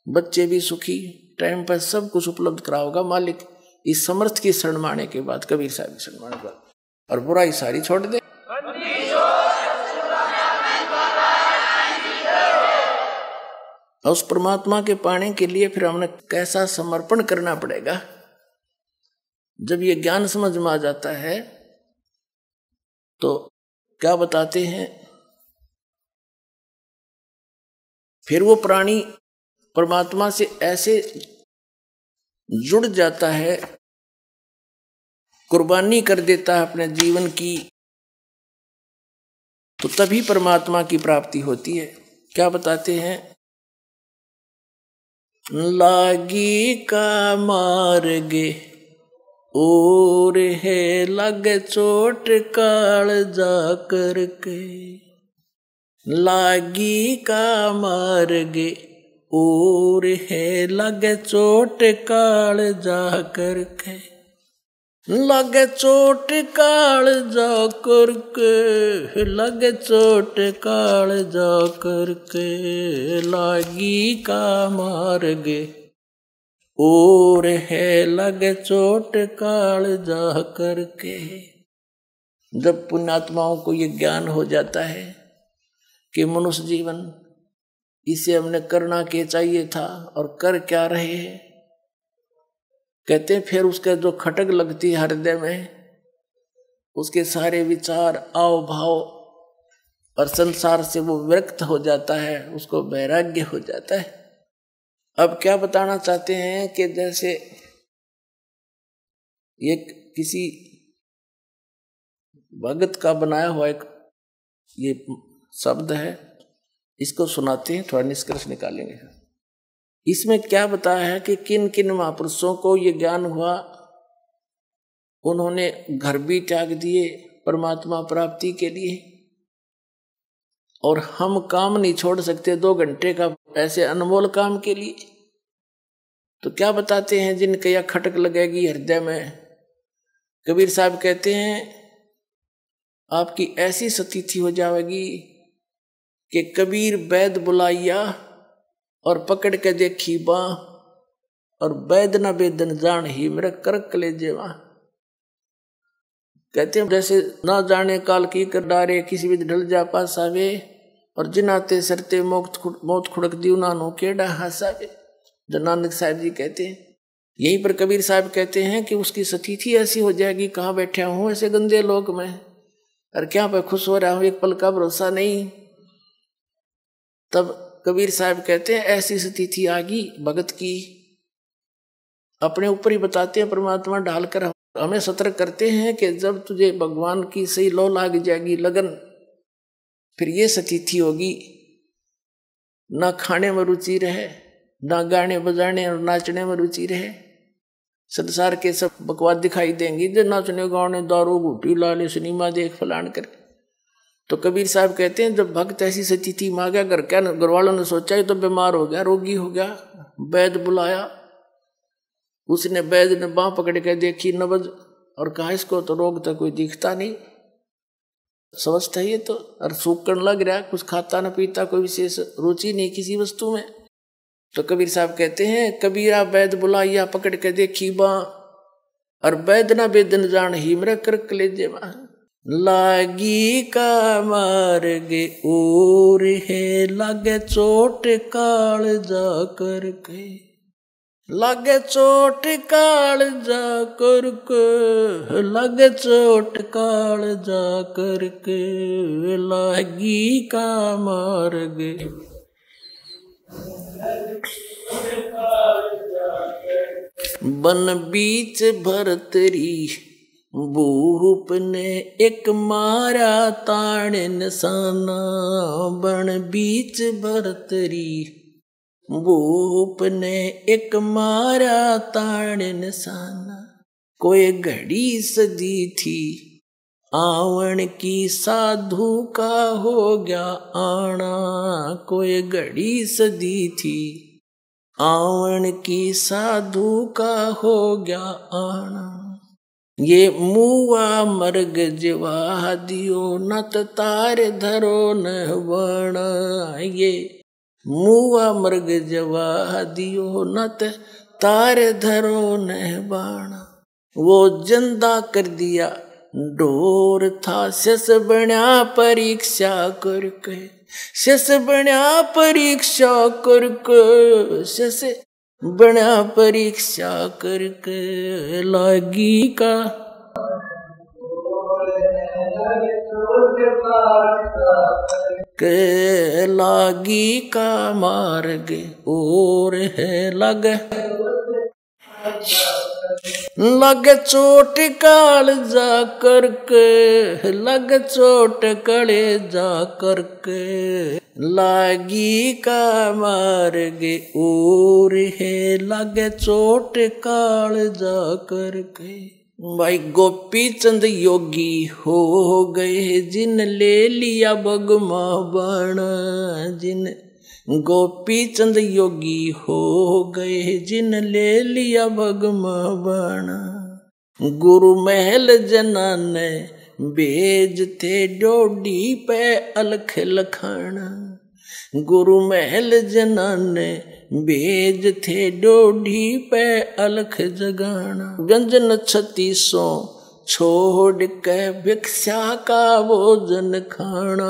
बच्चे भी सुखी, टाइम पर सब कुछ उपलब्ध कराओगा मालिक। इस समर्थ की शरण माने के बाद, कबीर साहब की शरण माने के बाद, और बुराई सारी छोड़ दे। उस परमात्मा के पाने के लिए फिर हमने कैसा समर्पण करना पड़ेगा। जब ये ज्ञान समझ में आ जाता है तो क्या बताते हैं, फिर वो प्राणी परमात्मा से ऐसे जुड़ जाता है, कुर्बानी कर देता है अपने जीवन की, तो तभी परमात्मा की प्राप्ति होती है। क्या बताते हैं, लागी का मार्गे और है लगे चोट काल जा करके। लागी का मार्गे और है लगे चोट काल जा करके। लगे चोट काल जा करके, लगे चोट काल जा करके। लागी का मार्गे और है लगे चोट काल जा करके। जब पुण्यात्माओं को ये ज्ञान हो जाता है कि मनुष्य जीवन इसे हमने करना क्या चाहिए था और कर क्या रहे हैं, कहते हैं फिर उसका जो खटक लगती है हृदय में, उसके सारे विचार, आव भाव और संसार से वो विरक्त हो जाता है, उसको वैराग्य हो जाता है। अब क्या बताना चाहते हैं कि जैसे ये किसी भगत का बनाया हुआ एक ये शब्द है, इसको सुनाते हैं, थोड़ा निष्कर्ष निकालेंगे। इसमें क्या बताया है कि किन किन महापुरुषों को ये ज्ञान हुआ, उन्होंने घर भी त्याग दिए परमात्मा प्राप्ति के लिए, और हम काम नहीं छोड़ सकते 2 घंटे का ऐसे अनमोल काम के लिए। तो क्या बताते हैं, जिनके यह खटक लगेगी हृदय में, कबीर साहब कहते हैं आपकी ऐसी स्थिति हो जाएगी कि कबीर वैद बुलाइया और पकड़ के देखी बाँ, और वैद न वेदन जान ही मेरे कर कलेजे वहाँ। कहते हैं जैसे ना जाने काल की कर डारे, किसी भी ढल जा पासावे, और जिनाते सरते मौत खुड़क दी उन्होंने केड़ा हंसावे। जो नानक साहब जी कहते हैं, यहीं पर कबीर साहब कहते हैं कि उसकी स्थिति ऐसी हो जाएगी, कहाँ बैठा हूँ ऐसे गंदे लोक में, और क्या पे खुश हो रहा हूँ, एक पल का भरोसा नहीं। तब कबीर साहब कहते हैं ऐसी स्थिति आ गई भगत की, अपने ऊपर ही बताते हैं परमात्मा ढालकर हमें सतर्क करते हैं कि जब तुझे भगवान की सही लो लाग जाएगी लगन, फिर ये स्थिति होगी, ना खाने में रुचि रहे, ना गाने बजाने और नाचने में रुचि रहे। संसार के सब बकवास दिखाई देंगी, जो नाचने गाने, दारू घूटी लाले, सिनेमा देख फलान कर, तो कबीर साहब कहते हैं जब भक्त ऐसी स्थिति में आ गया, घर वालों ने सोचा ये तो बीमार हो गया, रोगी हो गया, वैद बुलाया। उसने वैद ने बांह पकड़ के देखी नब्ज और कहा इसको तो रोग तो कोई दिखता नहीं, स्वस्थ है ये तो, और सूखन लग रहा, कुछ खाता न पीता, कोई विशेष रुचि नहीं किसी वस्तु में। तो कबीर साहब कहते हैं कबीरा वैद बुलाइया, पकड़ के देखी बांह, और वैद ना वेदन जान ही मेरा कर कलेजे में लागी का मार्गे और है, लागे चोट काल जा करके, लागे चोट काल जा करके, लागे चोट काल जा करके, लागी का मार्गे। बन बीच भरतरी भूप ने एक मारा ताण निशाना, बन बीच भरतरी भूप ने एक मारा ताण निशाना। कोई घड़ी सदी थी आवन की, साधु का हो गया आना, कोई घड़ी सदी थी आवन की, साधु का हो गया आना। ये मुआ मर्ग जिवा दियो, नत तार धरो न बना, ये मुआ मर्ग जवा दियो, नत तार धरो न बाणा। वो जिंदा कर दिया डोर था, शस बना परीक्षा करके, शस बना परीक्षा करके, शस बना परीक्षा करके, लागी का के लागी का मार्ग और है लगे, लगे चोट काल जा करके, लगे चोट कले जा करके, लागी का मार्ग और है लगे चोट काल जा करके। भाई गोपी चंद योगी हो गए, जिन ले लिया बगमा बाणा, जिन गोपी चंद योगी हो गए, जिन ले लिया बगमा बाणा। गुरु महल जना ने भेज थे डोडी पे अलख लखाना, गुरु महल जना ने भेज थे डोडी पे अलख जगाना। व्यंजन 3600 छोड़ के भिक्षा का भोजन खाना,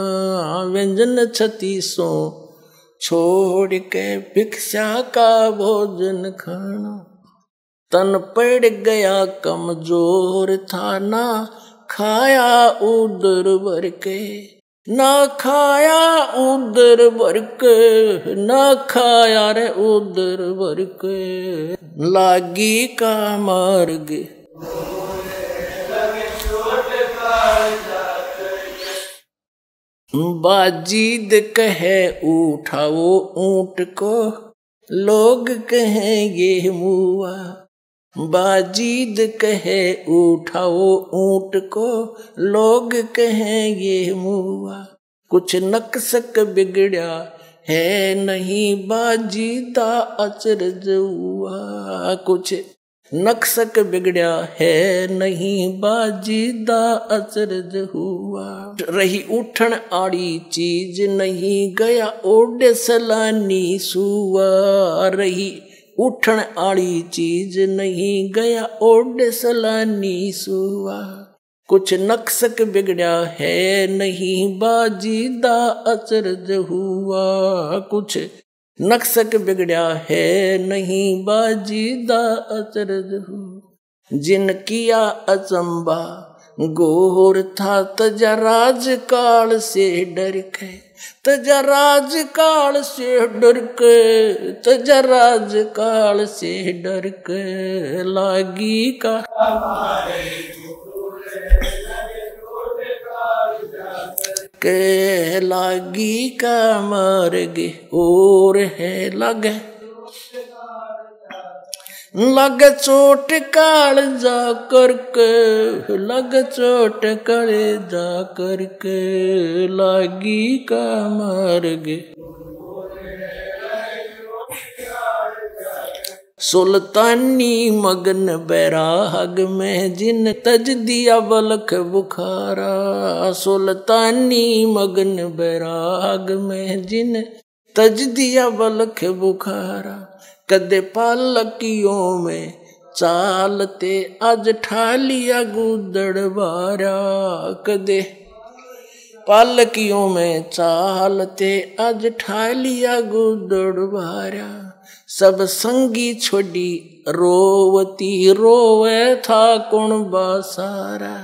व्यंजन 3600 छोड़ के भिक्षा का भोजन खाना। तन पड़ गया कमजोर था, ना खाया उदर भर के, ना खाया उदर भर के, ना खाया रे उदर भर के, लागी का मार्ग बाजीद कहे उठाओ ऊंट को, लोग कहें ये मुआ, बाजीद कहे उठाओ ऊंट को, लोग कहें ये मुआ। कुछ नक्सक बिगड़ा है नहीं, बाजीदा अचरज हुआ, कुछ नक्सक बिगड़ा है नहीं, बाजीदा अचरज हुआ। रही उठन आड़ी चीज नहीं, गया ओडे सलानी सुआ, रही उठन आड़ी चीज नहीं, गया ओडे सलानी सुआ। कुछ नक्सक बिगड़ा है नहीं, बाजीदा अचरज हुआ, कुछ नक्सक बिगड़ा है नहीं, बाजीदा अचरज हुआ। जिन किया अचंबा गोर था, तजा राज काल से डर के, तजा राज काल से डर के, तजा राज काल से डर के, लागी का के, लागी का मार्ग और है लगे। लग चोट कालजा करके, लग चोट कलेजा करके, लागी का मार्ग। सुल्तानी मगन बैराग में जिन तज दिया बलख बुखारा। सुल्तानी मगन बैराग में जिन तज दिया बलख बुखारा। कदे पालकियों में चालते आज ठालिया गुदड़ बारा। कदे पालकियों में चालते आज ठालिया गुदड़ बारा। सब संगी छोड़ी रोवती रोवे था कौन बासारा।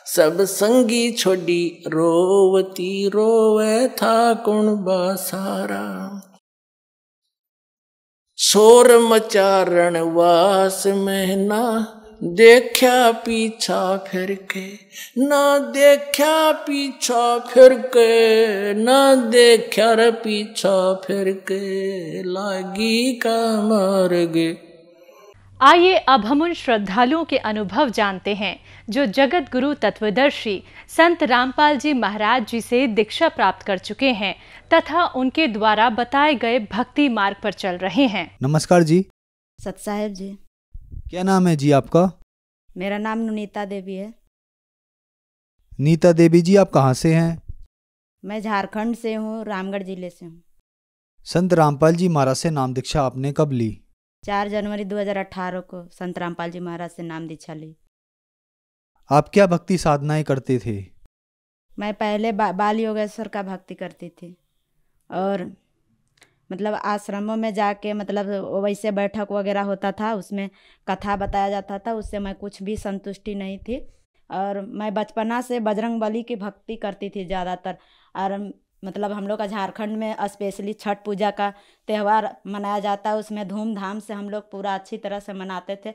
सब संगी छोड़ी रोवती रोवे था कौन बासारा। शोर मचारण वास में ना देखा पीछा फिर के, ना देखा पीछा फिर के, ना देखा रे पीछा फिर के, लागी का मार्ग। आइए अब हम उन श्रद्धालुओं के अनुभव जानते हैं जो जगत गुरु तत्वदर्शी संत रामपाल जी महाराज जी से दीक्षा प्राप्त कर चुके हैं तथा उनके द्वारा बताए गए भक्ति मार्ग पर चल रहे हैं। नमस्कार जी। सत साहेब जी। क्या नाम है जी आपका? मेरा नाम नीता देवी है। नीता देवी जी, आप कहाँ से हैं? मैं झारखंड से हूँ, रामगढ़ जिले से हूँ। संत रामपाल जी महाराज से नाम दीक्षा आपने कब ली? 4 जनवरी 2018 को संत रामपाल जी महाराज से नाम दीक्षा ली। आप क्या भक्ति साधनाएं करते थे? मैं पहले बाल योगेश्वर का भक्ति करती थी और मतलब आश्रमों में जाके मतलब वैसे बैठक वगैरह होता था, उसमें कथा बताया जाता था, उससे मैं कुछ भी संतुष्टि नहीं थी। और मैं बचपना से बजरंग बली की भक्ति करती थी ज़्यादातर। और मतलब हम लोग का झारखंड में स्पेशली छठ पूजा का त्यौहार मनाया जाता है, उसमें धूमधाम से हम लोग पूरा अच्छी तरह से मनाते थे,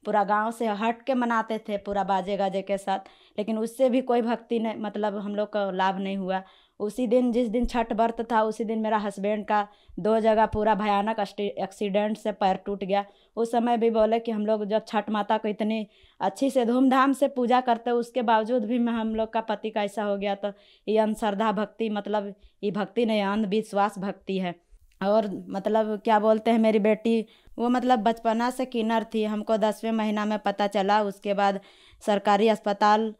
पूरा गांव से हट के मनाते थे, पूरा बाजे गाजे के साथ। लेकिन उससे भी कोई भक्ति नहीं, मतलब हम लोग का लाभ नहीं हुआ। उसी दिन जिस दिन छठ व्रत था उसी दिन मेरा हस्बैंड का 2 जगह पूरा भयानक एक्सीडेंट से पैर टूट गया। उस समय भी बोले कि हम लोग जब छठ माता को इतनी अच्छी से धूमधाम से पूजा करते उसके बावजूद भी हम लोग का पति का ऐसा हो गया, तो ये अंधश्रद्धा भक्ति, मतलब ये भक्ति नहीं, अंधविश्वास भक्ति है। और मतलब क्या बोलते हैं, मेरी बेटी वो मतलब बचपना से किन्नर थी, हमको 10वें महीना में पता चला। उसके बाद सरकारी अस्पताल,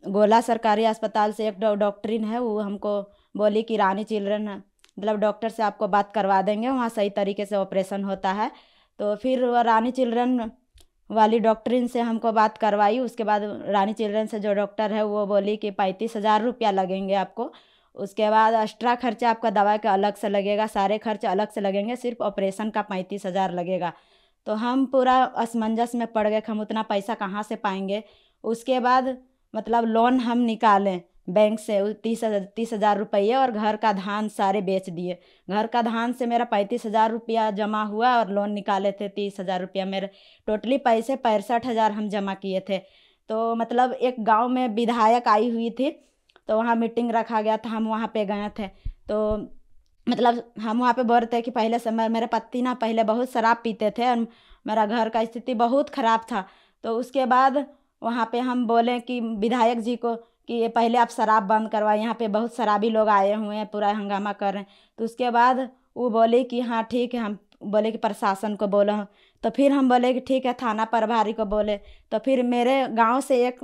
गोला सरकारी अस्पताल से एक डॉक्टरीन है, वो हमको बोली कि रानी चिल्ड्रन मतलब डॉक्टर से आपको बात करवा देंगे, वहाँ सही तरीके से ऑपरेशन होता है। तो फिर वह रानी चिल्ड्रन वाली डॉक्टरीन से हमको बात करवाई। उसके बाद रानी चिल्ड्रन से जो डॉक्टर है वो बोली कि 35,000 रुपया लगेंगे आपको। उसके बाद एक्स्ट्रा खर्चा आपका दवा का अलग से लगेगा, सारे खर्च अलग से लगेंगे, सिर्फ ऑपरेशन का 35,000 लगेगा। तो हम पूरा असमंजस में पड़ गए कि हम उतना पैसा कहाँ से पाएंगे। उसके बाद मतलब लोन हम निकालें बैंक से 30,000 रुपये और घर का धान सारे बेच दिए। घर का धान से मेरा 35,000 रुपया जमा हुआ और लोन निकाले थे 30,000 रुपया। मेरे टोटली पैसे 65,000 हम जमा किए थे। तो मतलब एक गांव में विधायक आई हुई थी, तो वहाँ मीटिंग रखा गया था, हम वहाँ पे गए थे। तो मतलब हम वहाँ पे बोल रहे थे कि पहले से मेरे पति ना पहले बहुत शराब पीते थे और मेरा घर का स्थिति बहुत ख़राब था। तो उसके बाद वहाँ पे हम बोले कि विधायक जी को कि ये पहले आप शराब बंद करवाएं, यहाँ पे बहुत शराबी लोग आए हुए हैं, पूरा हंगामा कर रहे हैं। तो उसके बाद वो बोले कि हाँ ठीक है, हम बोले कि प्रशासन को बोलो। तो फिर हम बोले कि ठीक है, थाना प्रभारी को बोले। तो फिर मेरे गांव से एक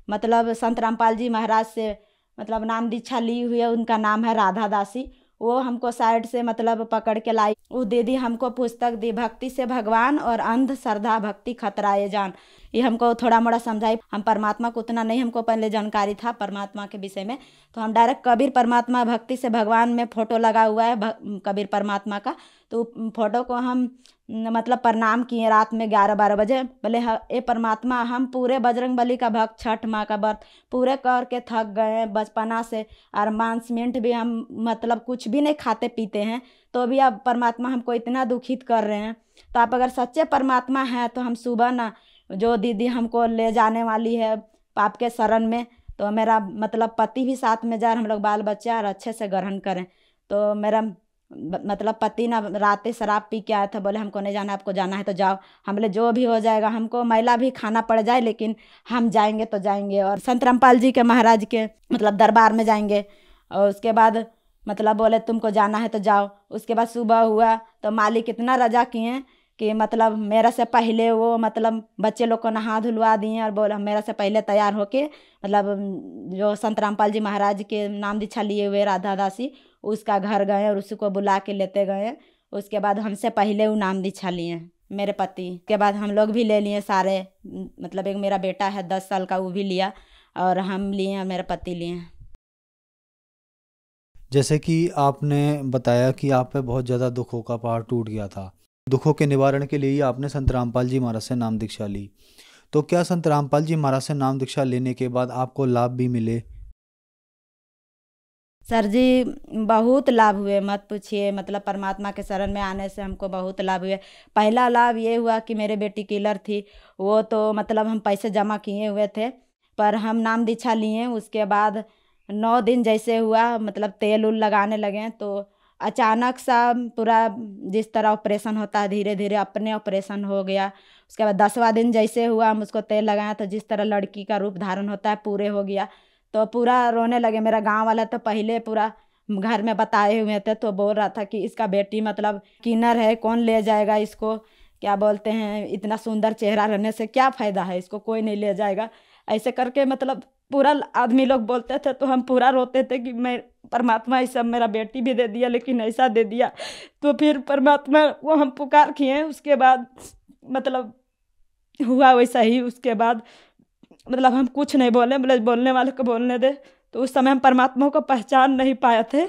मतलब संत रामपाल जी महाराज से मतलब नाम दीक्षा ली हुई है, उनका नाम है राधा दासी। वो हमको साइड से मतलब पकड़ के लाई, वो दीदी हमको पुस्तक दी, भक्ति से भगवान और अंधश्रद्धा भक्ति खतराए जान। ये हमको थोड़ा मोड़ा समझाई। हम परमात्मा को उतना नहीं हमको पहले जानकारी था परमात्मा के विषय में, तो हम डायरेक्ट कबीर परमात्मा भक्ति से भगवान में फ़ोटो लगा हुआ है कबीर परमात्मा का, तो फोटो को हम मतलब प्रणाम किए रात में 11-12 बजे। बोले ए परमात्मा, हम पूरे बजरंग बली का भक्त, छठ माँ का व्रत पूरे करके थक गए हैं बचपना से, और मांस मीट भी हम मतलब कुछ भी नहीं खाते पीते हैं, तो भी आप परमात्मा हमको इतना दुखित कर रहे हैं। तो आप अगर सच्चे परमात्मा हैं तो हम सुबह ना जो दीदी हमको ले जाने वाली है पाप के शरण में, तो मेरा मतलब पति भी साथ में जाए, हम लोग बाल बच्चा और अच्छे से ग्रहण करें। तो मेरा मतलब पति ना रातें शराब पी के आया था, बोले हमको नहीं जाना, आपको जाना है तो जाओ। हम बोले जो भी हो जाएगा, हमको महिला भी खाना पड़ जाए लेकिन हम जाएंगे तो जाएंगे। और संत रामपाल जी के महाराज के मतलब दरबार में जाएंगे। और उसके बाद मतलब बोले तुमको जाना है तो जाओ। उसके बाद सुबह हुआ तो मालिक इतना रजा किए कि मतलब मेरा से पहले वो मतलब बच्चे लोग को नहा धुलवा दिए और बोले मेरा से पहले तैयार होके मतलब जो संत रामपाल जी महाराज के नाम दीक्षा लिए हुए राधा दासी उसका घर गए और उसको बुला के लेते गए। उसके बाद हमसे पहले वो नाम दीक्षा लिए मेरे पति। के बाद हम लोग भी ले लिए सारे, मतलब एक मेरा बेटा है 10 साल का, वो भी लिया और हम लिए और मेरे पति लिए। जैसे कि आपने बताया कि आप पे बहुत ज़्यादा दुखों का पहाड़ टूट गया था, दुखों के निवारण के लिए ही आपने संत रामपाल जी महाराज से नाम दीक्षा ली। तो क्या संत रामपाल जी महाराज से नाम दीक्षा लेने के बाद आपको लाभ भी मिले? सर जी बहुत लाभ हुए, मत पूछिए। मतलब परमात्मा के शरण में आने से हमको बहुत लाभ हुए। पहला लाभ ये हुआ कि मेरे बेटी किलर थी, वो तो मतलब हम पैसे जमा किए हुए थे, पर हम नाम दीक्षा लिए। उसके बाद 9 दिन जैसे हुआ मतलब तेल उल लगाने लगे तो अचानक सा पूरा जिस तरह ऑपरेशन होता है धीरे धीरे अपने ऑपरेशन हो गया। उसके बाद 10वां दिन जैसे हुआ हम उसको तेल लगाया तो जिस तरह लड़की का रूप धारण होता है पूरे हो गया। तो पूरा रोने लगे। मेरा गांव वाला तो पहले पूरा घर में बताए हुए थे, तो बोल रहा था कि इसका बेटी मतलब किन्नर है, कौन ले जाएगा इसको, क्या बोलते हैं, इतना सुंदर चेहरा रहने से क्या फ़ायदा है, इसको कोई नहीं ले जाएगा। ऐसे करके मतलब पूरा आदमी लोग बोलते थे तो हम पूरा रोते थे कि मैं परमात्मा इस सब मेरा बेटी भी दे दिया लेकिन ऐसा दे दिया। तो फिर परमात्मा वो हम पुकार किए। उसके बाद मतलब हुआ वैसा ही। उसके बाद मतलब हम कुछ नहीं बोले, बोले बोलने वाले को बोलने दे। तो उस समय हम परमात्मा को पहचान नहीं पाए थे,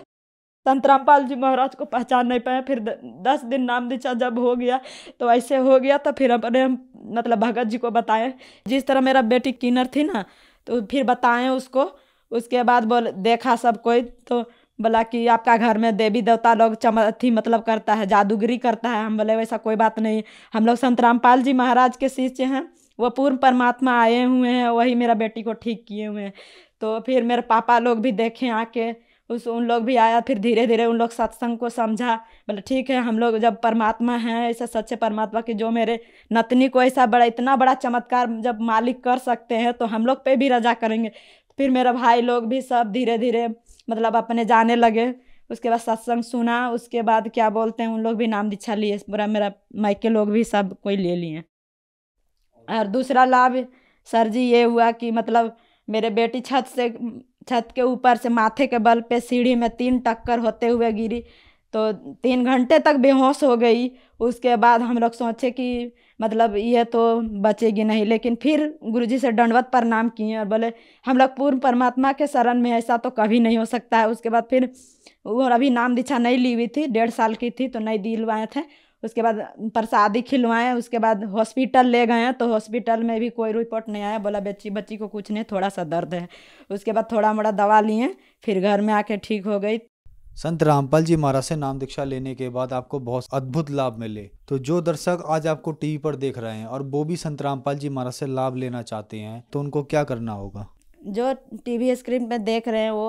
संत रामपाल जी महाराज को पहचान नहीं पाए। फिर 10 दिन नाम दीक्षा जब हो गया तो ऐसे हो गया। तो फिर अपने हम मतलब भगत जी को बताएं जिस तरह मेरा बेटी किन्नर थी ना, तो फिर बताएं उसको। उसके बाद बोल देखा सब कोई तो बोला कि आपका घर में देवी देवता लोग थी मतलब करता है, जादूगरी करता है। हम बोले वैसा कोई बात नहीं, हम लोग संत रामपाल जी महाराज के शिष्य हैं, वो पूर्ण परमात्मा आए हुए हैं, वही मेरा बेटी को ठीक किए हुए हैं। तो फिर मेरे पापा लोग भी देखे आके, उन लोग भी आया। फिर धीरे धीरे उन लोग सत्संग को समझा, बोले ठीक है हम लोग जब परमात्मा हैं ऐसा सच्चे परमात्मा की जो मेरे नतनी को ऐसा बड़ा इतना बड़ा चमत्कार जब मालिक कर सकते हैं तो हम लोग पे भी रजा करेंगे। फिर मेरा भाई लोग भी सब धीरे धीरे मतलब अपने जाने लगे। उसके बाद सत्संग सुना। उसके बाद क्या बोलते हैं उन लोग भी नाम दीक्षा लिए, पूरा मेरा मायके लोग भी सब कोई ले लिए। और दूसरा लाभ सर जी ये हुआ कि मतलब मेरे बेटी छत के ऊपर से माथे के बल पे सीढ़ी में 3 टक्कर होते हुए गिरी, तो 3 घंटे तक बेहोश हो गई। उसके बाद हम लोग सोचे कि मतलब ये तो बचेगी नहीं, लेकिन फिर गुरुजी से दंडवत प्रणाम किए और बोले हम लोग पूर्ण परमात्मा के शरण में, ऐसा तो कभी नहीं हो सकता है। उसके बाद फिर वो अभी नाम दीक्षा नहीं ली हुई थी, 1.5 साल की थी तो नहीं दिलवाए थे। उसके बाद प्रसादी खिलवाएं। उसके बाद हॉस्पिटल ले गए तो हॉस्पिटल में भी कोई रिपोर्ट नहीं आया, बोला बच्ची को कुछ नहीं, थोड़ा सा दर्द है। उसके बाद थोड़ा मोड़ा दवा लिए, फिर घर में आके ठीक हो गई। संत रामपाल जी महाराज से नाम दीक्षा लेने के बाद आपको बहुत अद्भुत लाभ मिले। तो जो दर्शक आज आपको टीवी पर देख रहे हैं और वो भी संत रामपाल जी महाराज से लाभ लेना चाहते हैं तो उनको क्या करना होगा? जो टीवी स्क्रीन पे देख रहे हैं वो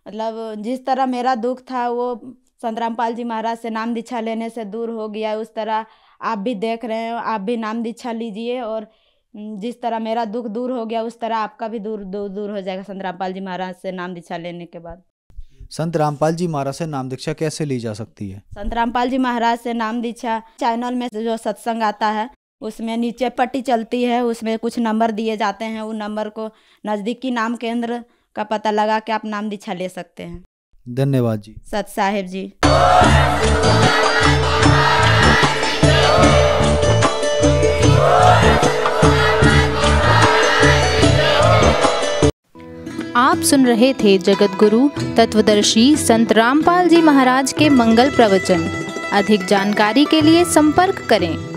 मतलब जिस तरह मेरा दुख था वो संत रामपाल जी महाराज से नाम दीक्षा लेने से दूर हो गया, उस तरह आप भी देख रहे हैं, आप भी नाम दीक्षा लीजिए। और जिस तरह मेरा दुख दूर हो गया उस तरह आपका भी दूर हो जाएगा संत रामपाल जी महाराज से नाम दीक्षा लेने के बाद। संत रामपाल जी महाराज से नाम दीक्षा कैसे ली जा सकती है? संत रामपाल जी महाराज से नाम दीक्षा चैनल में जो सत्संग आता है उसमें नीचे पट्टी चलती है, उसमें कुछ नंबर दिए जाते हैं। उन नंबर को नज़दीकी नाम केंद्र का पता लगा के आप नाम दीक्षा ले सकते हैं। धन्यवाद जी। सत साहेब जी। आप सुन रहे थे जगत गुरु तत्वदर्शी संत रामपाल जी महाराज के मंगल प्रवचन। अधिक जानकारी के लिए संपर्क करें।